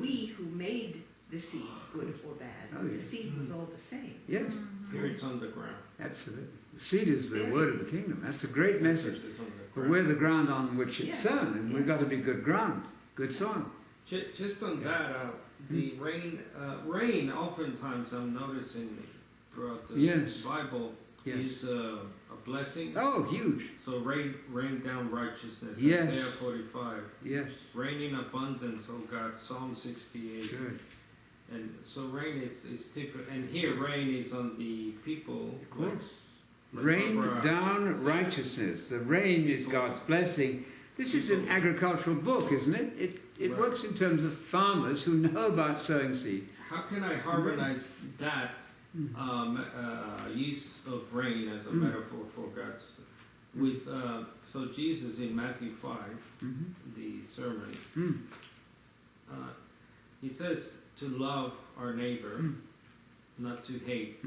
D: we who made the seed good or bad.
A: Oh,
D: The
A: yes.
D: seed was all the same.
A: Yes.
C: Here it's on the ground.
A: Absolutely. The seed is the word of the kingdom. That's a great message.
C: It's on the
A: But
C: ground.
A: we're the ground on which it's
D: Yes,
A: sown, and we've got to be good ground, good soil.
C: Just on that, the rain oftentimes I'm noticing throughout the
A: Yes.
C: Bible is a blessing.
A: Oh, huge.
C: So rain down righteousness.
A: Yes.
C: Isaiah 45.
A: Yes.
C: Rain in abundance, oh God. Psalm 68.
A: Good.
C: And so rain is typical. And here rain is on the people.
A: Of course.
C: Like
A: Rain
C: Barbara
A: down
C: said.
A: righteousness. The rain is God's blessing. This is an agricultural book, isn't it? It
C: Right.
A: works in terms of farmers who know about sowing seed.
C: How can I harmonize that use of rain as a metaphor for God's with so Jesus in Matthew 5, the sermon, he says to love our neighbor, not to hate.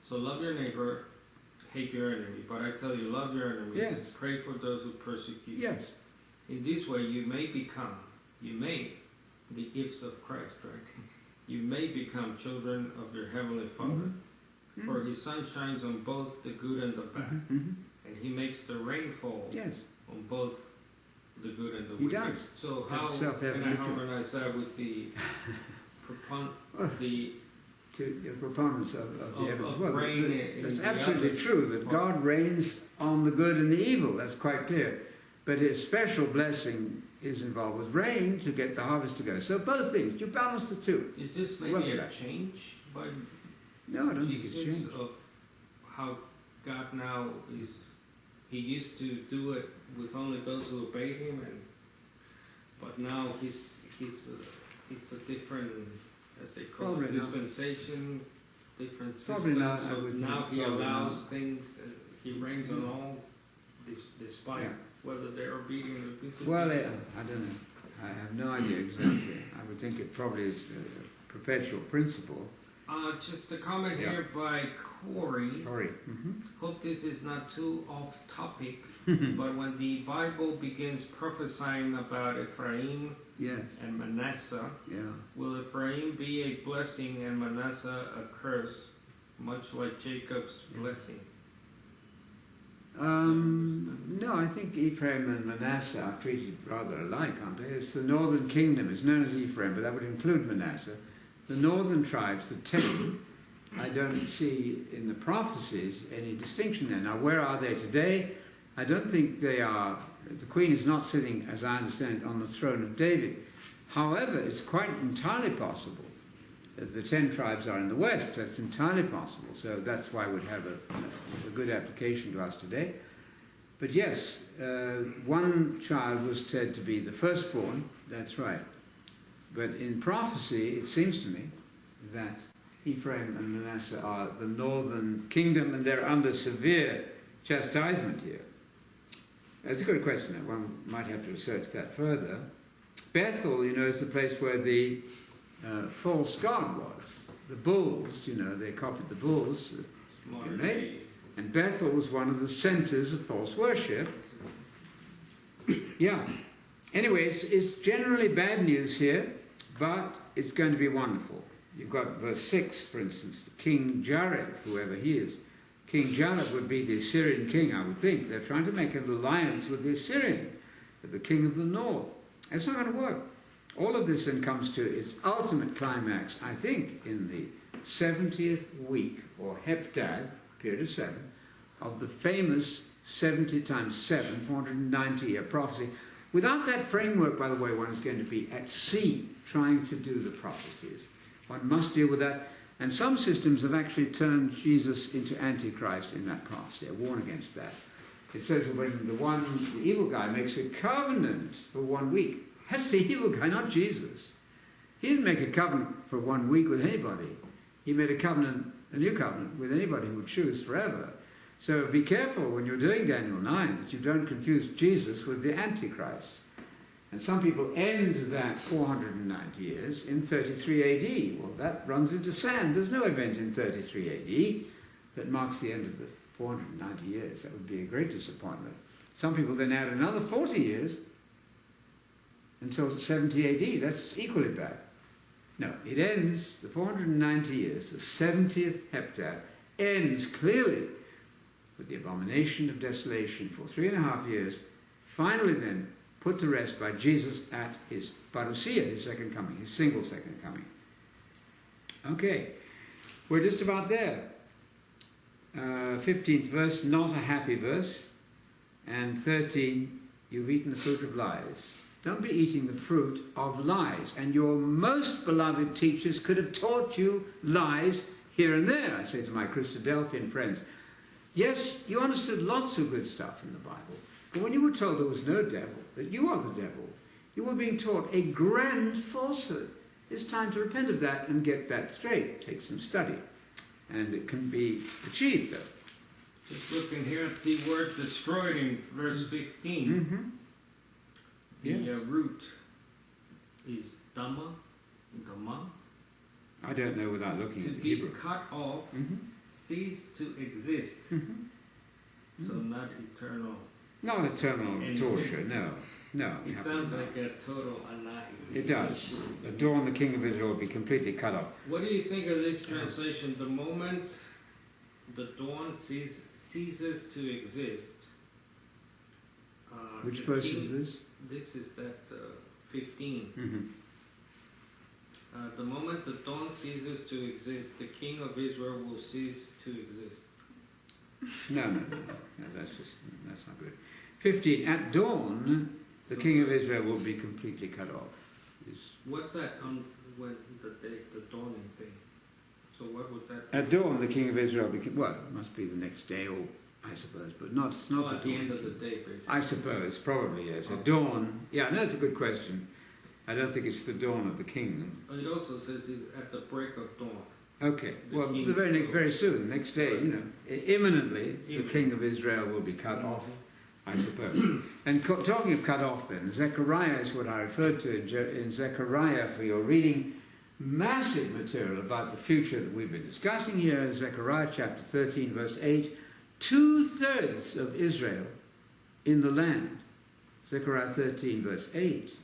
C: So love your neighbor, hate your enemy. But I tell you, love your enemies.
A: Yes.
C: Pray for those who persecute you.
A: Yes.
C: In this way, you may, the ifs of Christ, right? You may become children of your heavenly Father. For his sun shines on both the good and the bad. And he makes the rain fall
A: Yes.
C: on both the good and the
A: He
C: wicked.
A: does.
C: So
A: That's
C: how can I
A: self-evident.
C: harmonize that with the
A: To the proponents of the evidence.
C: of
A: Well,
C: rain in
A: that's
C: the
A: absolutely
C: others.
A: true, that God reigns on the good and the evil. That's quite clear. But his special blessing is involved with rain to get the harvest to go. So both things, you balance the two.
C: Is this maybe
A: Well,
C: a change by
A: No, I don't think it's
C: Jesus
A: changed.
C: of how God now is? He used to do it with only those who obeyed him, but now it's a different, as they call
A: Probably
C: it,
A: not.
C: dispensation, different
A: Probably
C: system.
A: not, I
C: So
A: would
C: now
A: think.
C: he
A: Probably
C: allows
A: not.
C: things, and he reigns on all, despite
A: Yeah.
C: whether they're obedient or disobedient.
A: Well, I don't know. I have no idea exactly. I would think it probably is a perpetual principle.
C: Just a comment
A: Yeah.
C: here by Corey.
A: Sorry.
C: Hope this is not too off topic, but when the Bible begins prophesying about Ephraim
A: Yes.
C: and Manasseh,
A: Yeah.
C: will Ephraim be a blessing and Manasseh a curse, much like Jacob's blessing?
A: No, I think Ephraim and Manasseh are treated rather alike, aren't they? It's the northern kingdom. It's known as Ephraim, but that would include Manasseh. The northern tribes, the 10, I don't see in the prophecies any distinction there. Now, where are they today? I don't think they are. The queen is not sitting, as I understand it, on the throne of David. However, it's quite entirely possible that the 10 tribes are in the west. That's entirely possible. So that's why it would have a good application to us today. But yes, one child was said to be the firstborn. That's right. But in prophecy, it seems to me that Ephraim and Manasseh are the northern kingdom, and they're under severe chastisement here. That's a good question. One might have to research that further. Bethel, you know, is the place where the false god was. the bulls, you know, they copied the bulls that
C: Modern
A: they made.
C: day.
A: And Bethel was one of the centers of false worship. Yeah. Anyway, it's generally bad news here, but it's going to be wonderful. You've got verse 6, for instance, King Jareb, whoever he is. King Jareb would be the Assyrian king, I would think. They're trying to make an alliance with the Assyrian, with the king of the north. It's not going to work. All of this then comes to its ultimate climax, I think, in the 70th week, or heptad, period of 7, of the famous 70 times 7, 490-year prophecy. Without that framework, by the way, one is going to be at sea trying to do the prophecies. One must deal with that. And some systems have actually turned Jesus into Antichrist in that prophecy. I warn against that. It says that when the evil guy makes a covenant for 1 week, that's the evil guy, not Jesus. He didn't make a covenant for 1 week with anybody. He made a new covenant with anybody who would choose forever. So be careful when you're doing Daniel 9 that you don't confuse Jesus with the Antichrist. And some people end that 490 years in 33 AD. Well, that runs into sand. There's no event in 33 AD that marks the end of the 490 years. That would be a great disappointment. Some people then add another 40 years until 70 AD. That's equally bad. No, it ends, the 490 years, the 70th heptad, ends clearly with the abomination of desolation for 3.5 years, finally then put to rest by Jesus at his parousia, his second coming, his single second coming. Okay, we're just about there. 15th verse, not a happy verse. And 13, you've eaten the fruit of lies. Don't be eating the fruit of lies. And your most beloved teachers could have taught you lies here and there, I say to my Christadelphian friends. Yes, you understood lots of good stuff in the Bible. But when you were told there was no devil, that you are the devil, you were being taught a grand falsehood. It's time to repent of that and get that straight. Take some study. And it can be achieved, though.
C: Just looking here at the word destroyed in verse 15.
A: Mm-hmm.
C: The root is Dhamma, Dhamma.
A: I don't know without looking
C: To
A: at the
C: be
A: Hebrew.
C: cut off, cease to exist. So not eternal.
A: Not eternal torture, no. No.
C: It sounds like a total annihilation.
A: It does. The dawn, the king of Israel, will be completely cut off.
C: What do you think of this translation? The moment the dawn ceases to exist.
A: Which
C: the
A: verse
C: king-
A: is this?
C: This is that 15.
A: Mm-hmm.
C: The moment the dawn ceases to exist, the king of Israel will cease to exist.
A: No, that's not good. 15. At dawn, the king of Israel will be completely cut off.
C: What's that on when the dawning thing? So what would that be?
A: At dawn, the king of Israel well, it must be the next day, or I suppose, but it's not
C: at the end of the day, basically.
A: I suppose, probably, yes. At dawn, that's a good question. I don't think it's the dawn of the kingdom.
C: It also says it's at the break of dawn.
A: Okay, well,
C: king
A: very soon, next day, imminently, the king of Israel will be cut off, I suppose. And talking of cut off then, Zechariah is what I referred to in Zechariah for your reading. Massive material about the future that we've been discussing here. Zechariah chapter 13, verse 8. 2/3 of Israel in the land, Zechariah 13, verse 8,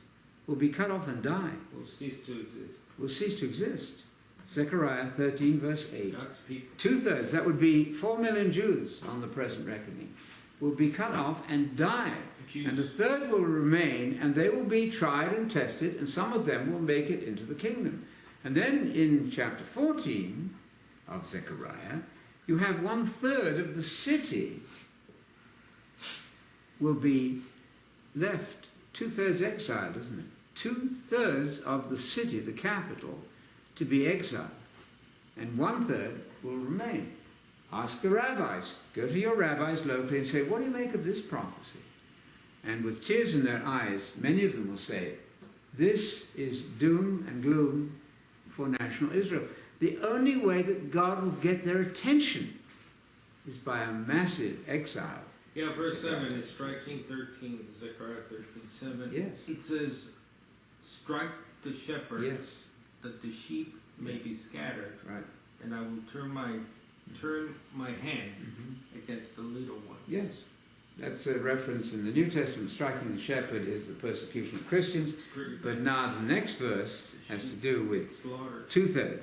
A: will be cut off and die.
C: Will cease to exist.
A: Will cease to exist. Zechariah 13, verse 8.
C: God's people.
A: 2/3, that would be 4 million Jews on the present reckoning, will be cut off and die.
C: Jews.
A: And a third will remain, and they will be tried and tested, and some of them will make it into the kingdom. And then in chapter 14 of Zechariah, you have 1/3 of the city will be left. 2/3 exiled, isn't it? 2/3 of the city, the capital, to be exiled. And 1/3 will remain. Ask the rabbis. Go to your rabbis locally and say, what do you make of this prophecy? And with tears in their eyes, many of them will say, this is doom and gloom for national Israel. The only way that God will get their attention is by a massive exile.
C: Yeah, verse 7 is striking 13, Zechariah 13:7.
A: Yes.
C: It says, strike the shepherd,
A: Yes.
C: that the sheep may be scattered,
A: Right.
C: and I will turn my hand against the little ones.
A: Yes. That's a reference in the New Testament. Striking the shepherd is the persecution of Christians.
C: It's pretty
A: But
C: bad.
A: now the next verse has to do with
C: Slaughtered.
A: 2/3.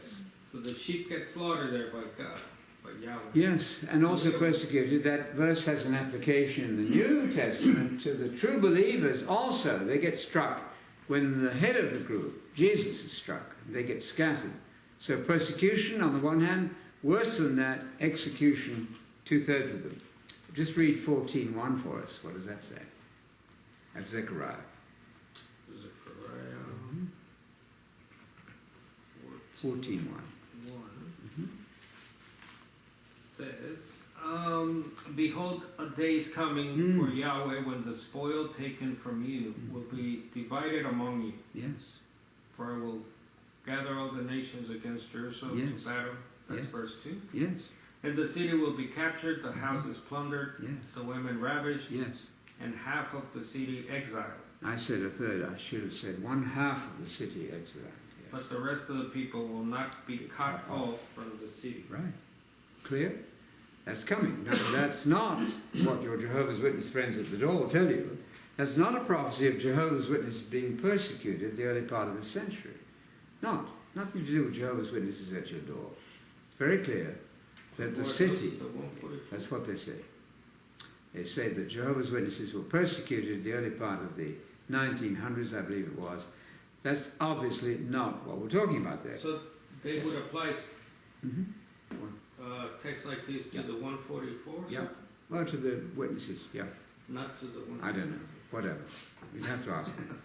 C: So the sheep get slaughtered there by God, by Yahweh.
A: Yes, and also persecuted. That verse has an application in the New Testament to the true believers also. They get struck when the head of the group, Jesus, is struck. They get scattered. So persecution on the one hand, worse than that, execution, 2/3 of them. Just read 14:1 for us. What does that say? That's Zechariah.
C: Zechariah
A: 14:1.
C: 1 says, behold, a day is coming for Yahweh when the spoil taken from you will be divided among you.
A: Yes.
C: For I will gather all the nations against Jerusalem
A: Yes.
C: to battle. That's
A: Yes.
C: verse 2.
A: Yes.
C: And the city will be captured, the houses plundered,
A: Yes.
C: the women ravished,
A: Yes.
C: and half of the city exiled.
A: I said a third. I should have said 1/2 of the city exiled. Yes.
C: But the rest of the people will not be cut off from the city.
A: Right. Clear? That's coming. Now, that's not what your Jehovah's Witness friends at the door will tell you. That's not a prophecy of Jehovah's Witnesses being persecuted the early part of the century. Nothing to do with Jehovah's Witnesses at your door. It's very clear that the
C: What
A: city,
C: was the 144?
A: that's what they say. They say that Jehovah's Witnesses were persecuted the early part of the 1900s, I believe it was. That's obviously not what we're talking about there.
C: So they would apply
A: Mhm.
C: text like this to
A: Yeah.
C: the 144?
A: Yeah. Well, to the witnesses, yeah.
C: Not to the one.
A: I don't know. Whatever. We'd have to ask them.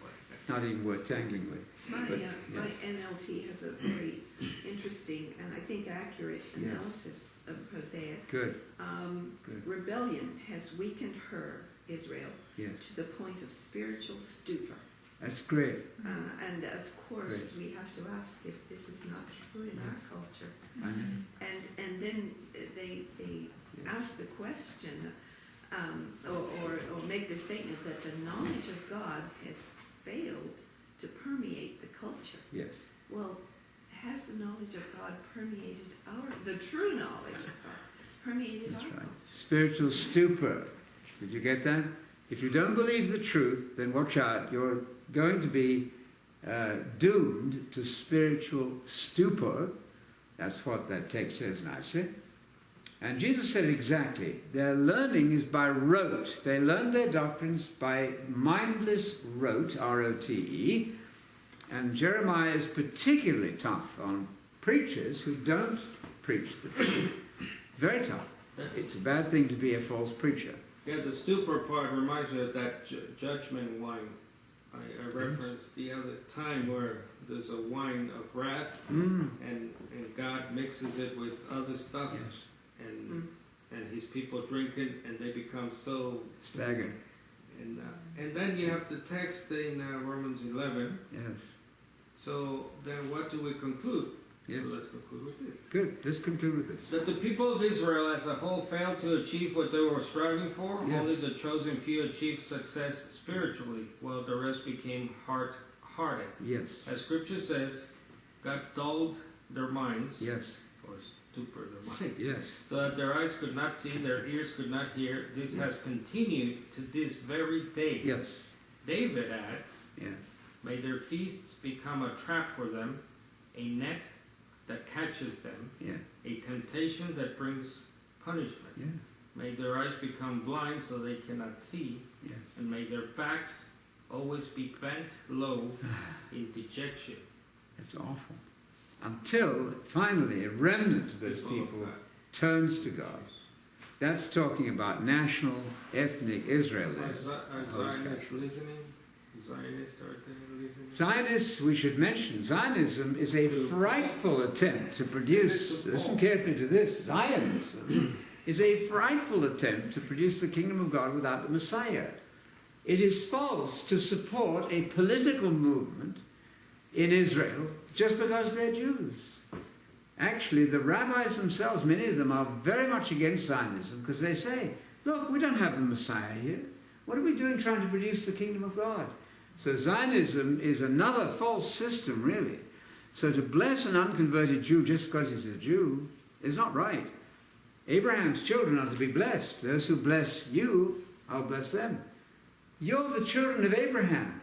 A: Not even worth tangling with.
D: My,
A: But,
D: my
A: yes.
D: NLT has a very interesting and I think accurate
A: Yes.
D: analysis of Hosea.
A: Good. Good.
D: Rebellion has weakened her, Israel,
A: Yes.
D: to the point of spiritual stupor.
A: That's great.
D: And of course, we have to ask if this is not true in our culture.
A: I know.
D: And then they ask the question, or make the statement that the knowledge of God has failed to permeate the culture.
A: Yes.
D: Well, has the knowledge of God permeated the true knowledge of God permeated
A: That's
D: our
A: right.
D: culture?
A: Spiritual stupor. Did you get that? If you don't believe the truth, then watch out. You're going to be doomed to spiritual stupor. That's what that text says nicely. And Jesus said exactly. Their learning is by rote. They learn their doctrines by mindless rote, R-O-T-E. And Jeremiah is particularly tough on preachers who don't preach the truth. Very tough. It's a bad thing to be a false preacher.
C: Yeah, the stupor part reminds me of that judgment wine I referenced the other time, where there's a wine of wrath, and God mixes it with other stuff,
A: Yes.
C: and his people drink it, and they become so
A: Staggered.
C: and then you have the text in Romans 11.
A: Yes.
C: So then what do we conclude?
A: Yes.
C: So let's conclude with this.
A: Good. Let's conclude with this.
C: That the people of Israel as a whole failed to achieve what they were striving for.
A: Yes.
C: Only the chosen few achieved success spiritually, while the rest became hard-hearted.
A: Yes.
C: As Scripture says, God dulled their minds,
A: Yes.
C: or stupor their minds,
A: Yes.
C: so that their eyes could not see, their ears could not hear. This has continued to this very day.
A: Yes.
C: David adds,
A: Yes.
C: may their feasts become a trap for them, a net that catches them,
A: Yeah.
C: a temptation that brings punishment.
A: Yes.
C: May their eyes become blind so they cannot see,
A: Yes.
C: and may their backs always be bent low in dejection.
A: It's awful. Until finally a remnant of those people turns to God. That's talking about national, ethnic Israel there.
C: Are Zionists listening? Zionists, are they listening?
A: Zionists, we should mention, Zionism is a frightful attempt to produce, listen carefully to this, Zionism is a frightful attempt to produce the kingdom of God without the Messiah. It is false to support a political movement in Israel just because they're Jews. Actually, the rabbis themselves, many of them, are very much against Zionism because they say, look, we don't have the Messiah here. What are we doing trying to produce the kingdom of God? So Zionism is another false system, really. So to bless an unconverted Jew just because he's a Jew is not right. Abraham's children are to be blessed. Those who bless you, I'll bless them. You're the children of Abraham.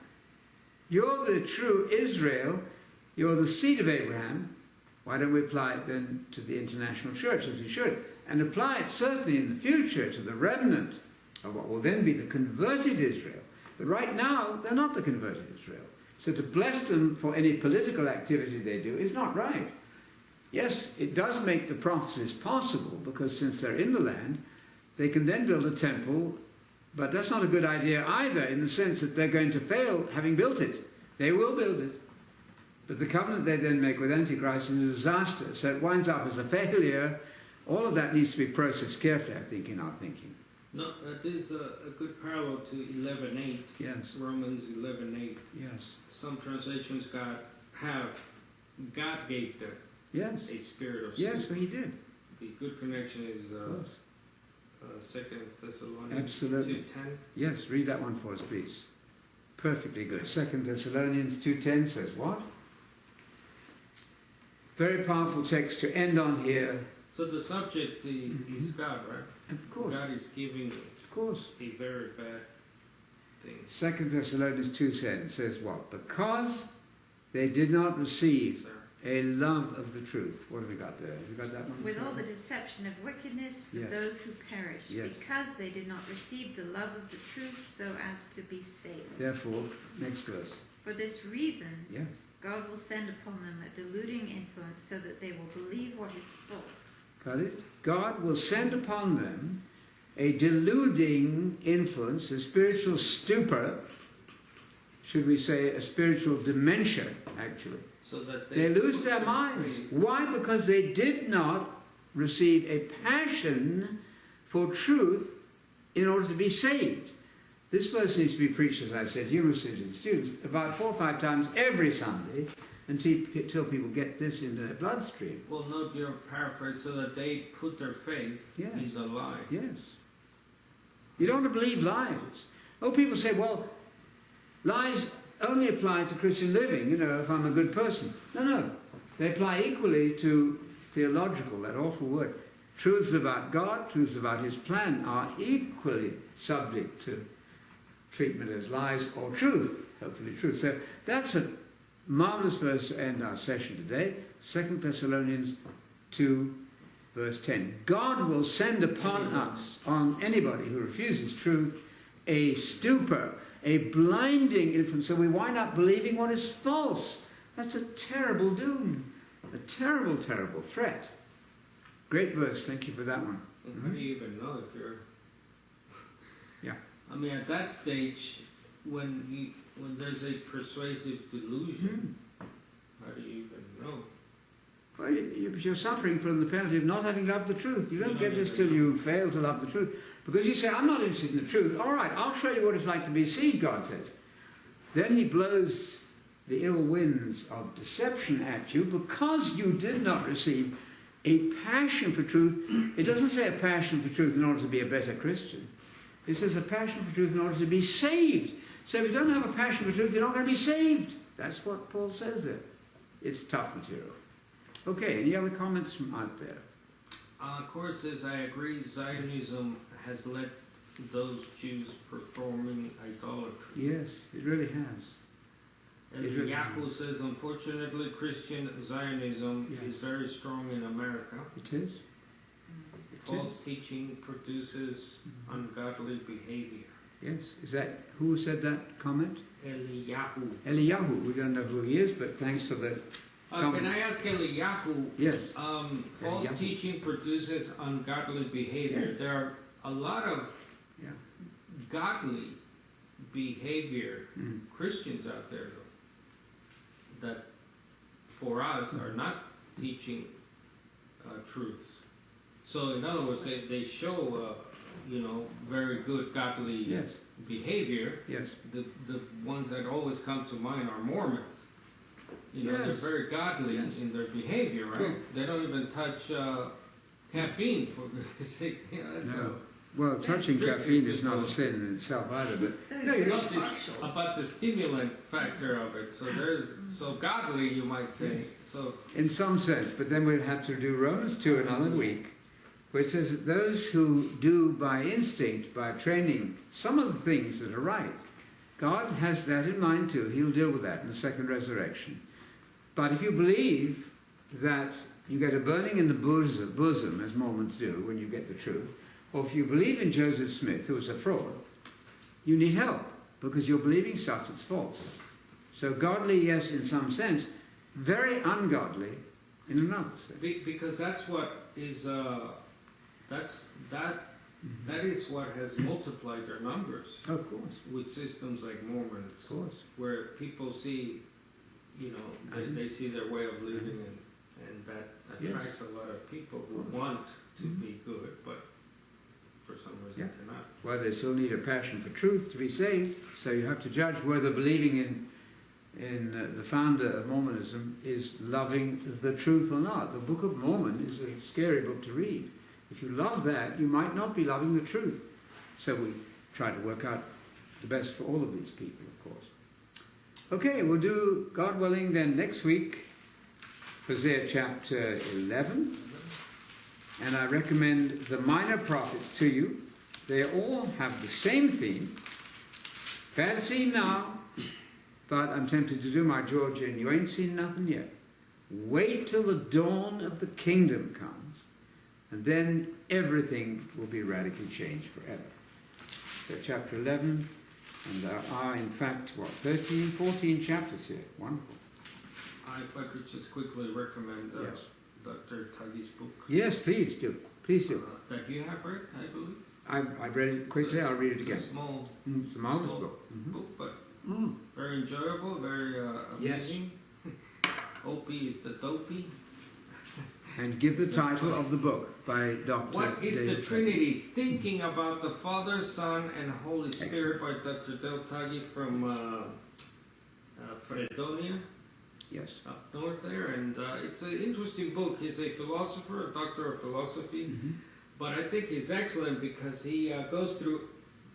A: You're the true Israel. You're the seed of Abraham. Why don't we apply it then to the international church, as we should? And apply it certainly in the future to the remnant of what will then be the converted Israel. But right now, they're not the converted Israel. So to bless them for any political activity they do is not right. Yes, it does make the prophecies possible, because since they're in the land, they can then build a temple, but that's not a good idea either, in the sense that they're going to fail having built it. They will build it. But the covenant they then make with Antichrist is a disaster, so it winds up as a failure. All of that needs to be processed carefully, I think, in our thinking.
C: No, there's a good parallel to 11:8.
A: Yes.
C: Romans 11:8.
A: Yes.
C: Some translations God gave them
A: Yes.
C: a spirit of
A: Yes, so he did.
C: The good connection is
A: Of course.
C: 2 Thessalonians
A: Absolutely.
C: 2:10.
A: Yes, read that one for us, please. Perfectly good. 2 Thessalonians 2:10 says what? Very powerful text to end on here.
C: So the subject is God, right?
A: Of course.
C: God is giving
A: Of course.
C: a very bad thing.
A: 2 Thessalonians 2:10 says what? Because they did not receive
C: Sir.
A: a love of the truth. What have we got there? Have we got that one?
B: With all the deception of wickedness for
A: Yes.
B: those who perish,
A: Yes.
B: because they did not receive the love of the truth so as to be saved.
A: Therefore, next verse.
B: For this reason,
A: Yes.
B: God will send upon them a deluding influence so that they will believe what is false.
A: Got it? God will send upon them a deluding influence, a spiritual stupor, should we say a spiritual dementia, actually.
C: So that
A: They lose their minds. Why? Because they did not receive a passion for truth in order to be saved. This verse needs to be preached, as I said, humorously to the students, about 4 or 5 times every Sunday until people get this into their bloodstream.
C: Well, note your paraphrase, so that they put their faith
A: Yes.
C: in the lie.
A: Yes. You don't want to believe lies. Oh, people say, well, lies only apply to Christian living, if I'm a good person. No. They apply equally to theological, that awful word. Truths about God, truths about his plan are equally subject to treatment as lies or truth, hopefully truth. So that's a marvelous verse to end our session today. 2 Thessalonians 2, verse 10. God will send upon us, on anybody who refuses truth, a stupor, a blinding influence, so we wind up believing what is false. That's a terrible doom, a terrible, terrible threat. Great verse, thank you for that one.
C: And how do you even know if you're...
A: Yeah.
C: I mean, at that stage, when there's a persuasive delusion, how do you even know?
A: Well, you're suffering from the penalty of not having loved the truth. You don't get this till you fail to love the truth. Because you say, I'm not interested in the truth. All right, I'll show you what it's like to be deceived, God says. Then he blows the ill winds of deception at you because you did not receive a passion for truth. It doesn't say a passion for truth in order to be a better Christian. It says a passion for truth in order to be saved. So if you don't have a passion for truth, you're not going to be saved. That's what Paul says there. It's tough material. Okay, any other comments from out there?
C: Of course, as I agree, Zionism has led those Jews performing idolatry.
A: Yes, it really has.
C: And Yaku says, unfortunately, Christian Zionism is very strong in America.
A: It is.
C: False teaching produces ungodly behavior.
A: Yes. Is that, who said that comment?
C: Eliyahu.
A: Eliyahu. We don't know who he is, but thanks for the comment.
C: Can I ask Eliyahu?
A: Yes.
C: False
A: Eliyahu.
C: teaching produces ungodly behavior.
A: Yes.
C: There are a lot of godly behavior Christians out there, though, that for us are not teaching truths. So in other words, they show very good godly behavior.
A: Yes.
C: The ones that always come to mind are Mormons. They're very godly in their behavior, right?
A: True.
C: They don't even touch caffeine, for goodness sake.
A: Well, touching
C: That's
A: caffeine is
C: tricky
A: not a
C: because-
A: sin in itself either, but
C: No, you're not
D: partial.
C: about the stimulant factor of it. So there's so godly, you might say. So
A: in some sense, but then we'll have to do Romans 2 another week, which says that those who do by instinct, by training, some of the things that are right, God has that in mind too. He'll deal with that in the second resurrection. But if you believe that you get a burning in the bosom, as Mormons do when you get the truth, or if you believe in Joseph Smith, who was a fraud, you need help because you're believing stuff that's false. So godly, yes, in some sense, very ungodly in another sense.
C: because that's what is that is what has multiplied their numbers
A: Of course,
C: with systems like Mormons,
A: of course.
C: where people see, they see their way of living, and that attracts a lot of people who want to be good, but for some reason cannot.
A: Well, they still need a passion for truth to be saved, so you have to judge whether believing in the founder of Mormonism is loving the truth or not. The Book of Mormon is a scary book to read. If you love that, you might not be loving the truth. So we try to work out the best for all of these people, of course. Okay, we'll do, God willing, then next week, Hosea chapter 11. And I recommend the minor prophets to you. They all have the same theme. Bad seen now, but I'm tempted to do my Georgian. You ain't seen nothing yet. Wait till the dawn of the kingdom comes, and then everything will be radically changed forever. So chapter 11, and there are in fact, 13, 14 chapters here. Wonderful.
C: If I could just quickly recommend
A: Yes.
C: Dr. Tagi's book.
A: Yes, please do. Please do.
C: That you have read, I believe.
A: I read it quickly. I'll read it again.
C: It's a small
A: It's a marvelous
C: small
A: book.
C: book, but
A: Mm.
C: very enjoyable, very
A: Yes.
C: amazing. Opie is the dopey.
A: And give the title of the book by Dr.
C: What is
A: David
C: the Trinity? Thinking about the Father, Son, and Holy Spirit by Dr. Del Taggi from Fredonia,
A: Yes.
C: up north there. And it's an interesting book. He's a philosopher, a doctor of philosophy.
A: Mm-hmm.
C: But I think he's excellent because he goes through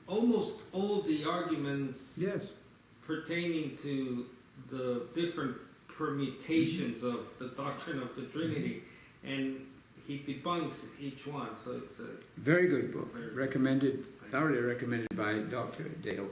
C: almost all the arguments
A: Yes.
C: pertaining to the different permutations of the doctrine of the Trinity, and he debunks each one. So it's a
A: Very good book.
C: Very-
A: Recommended, thoroughly recommended by Dr. Dale.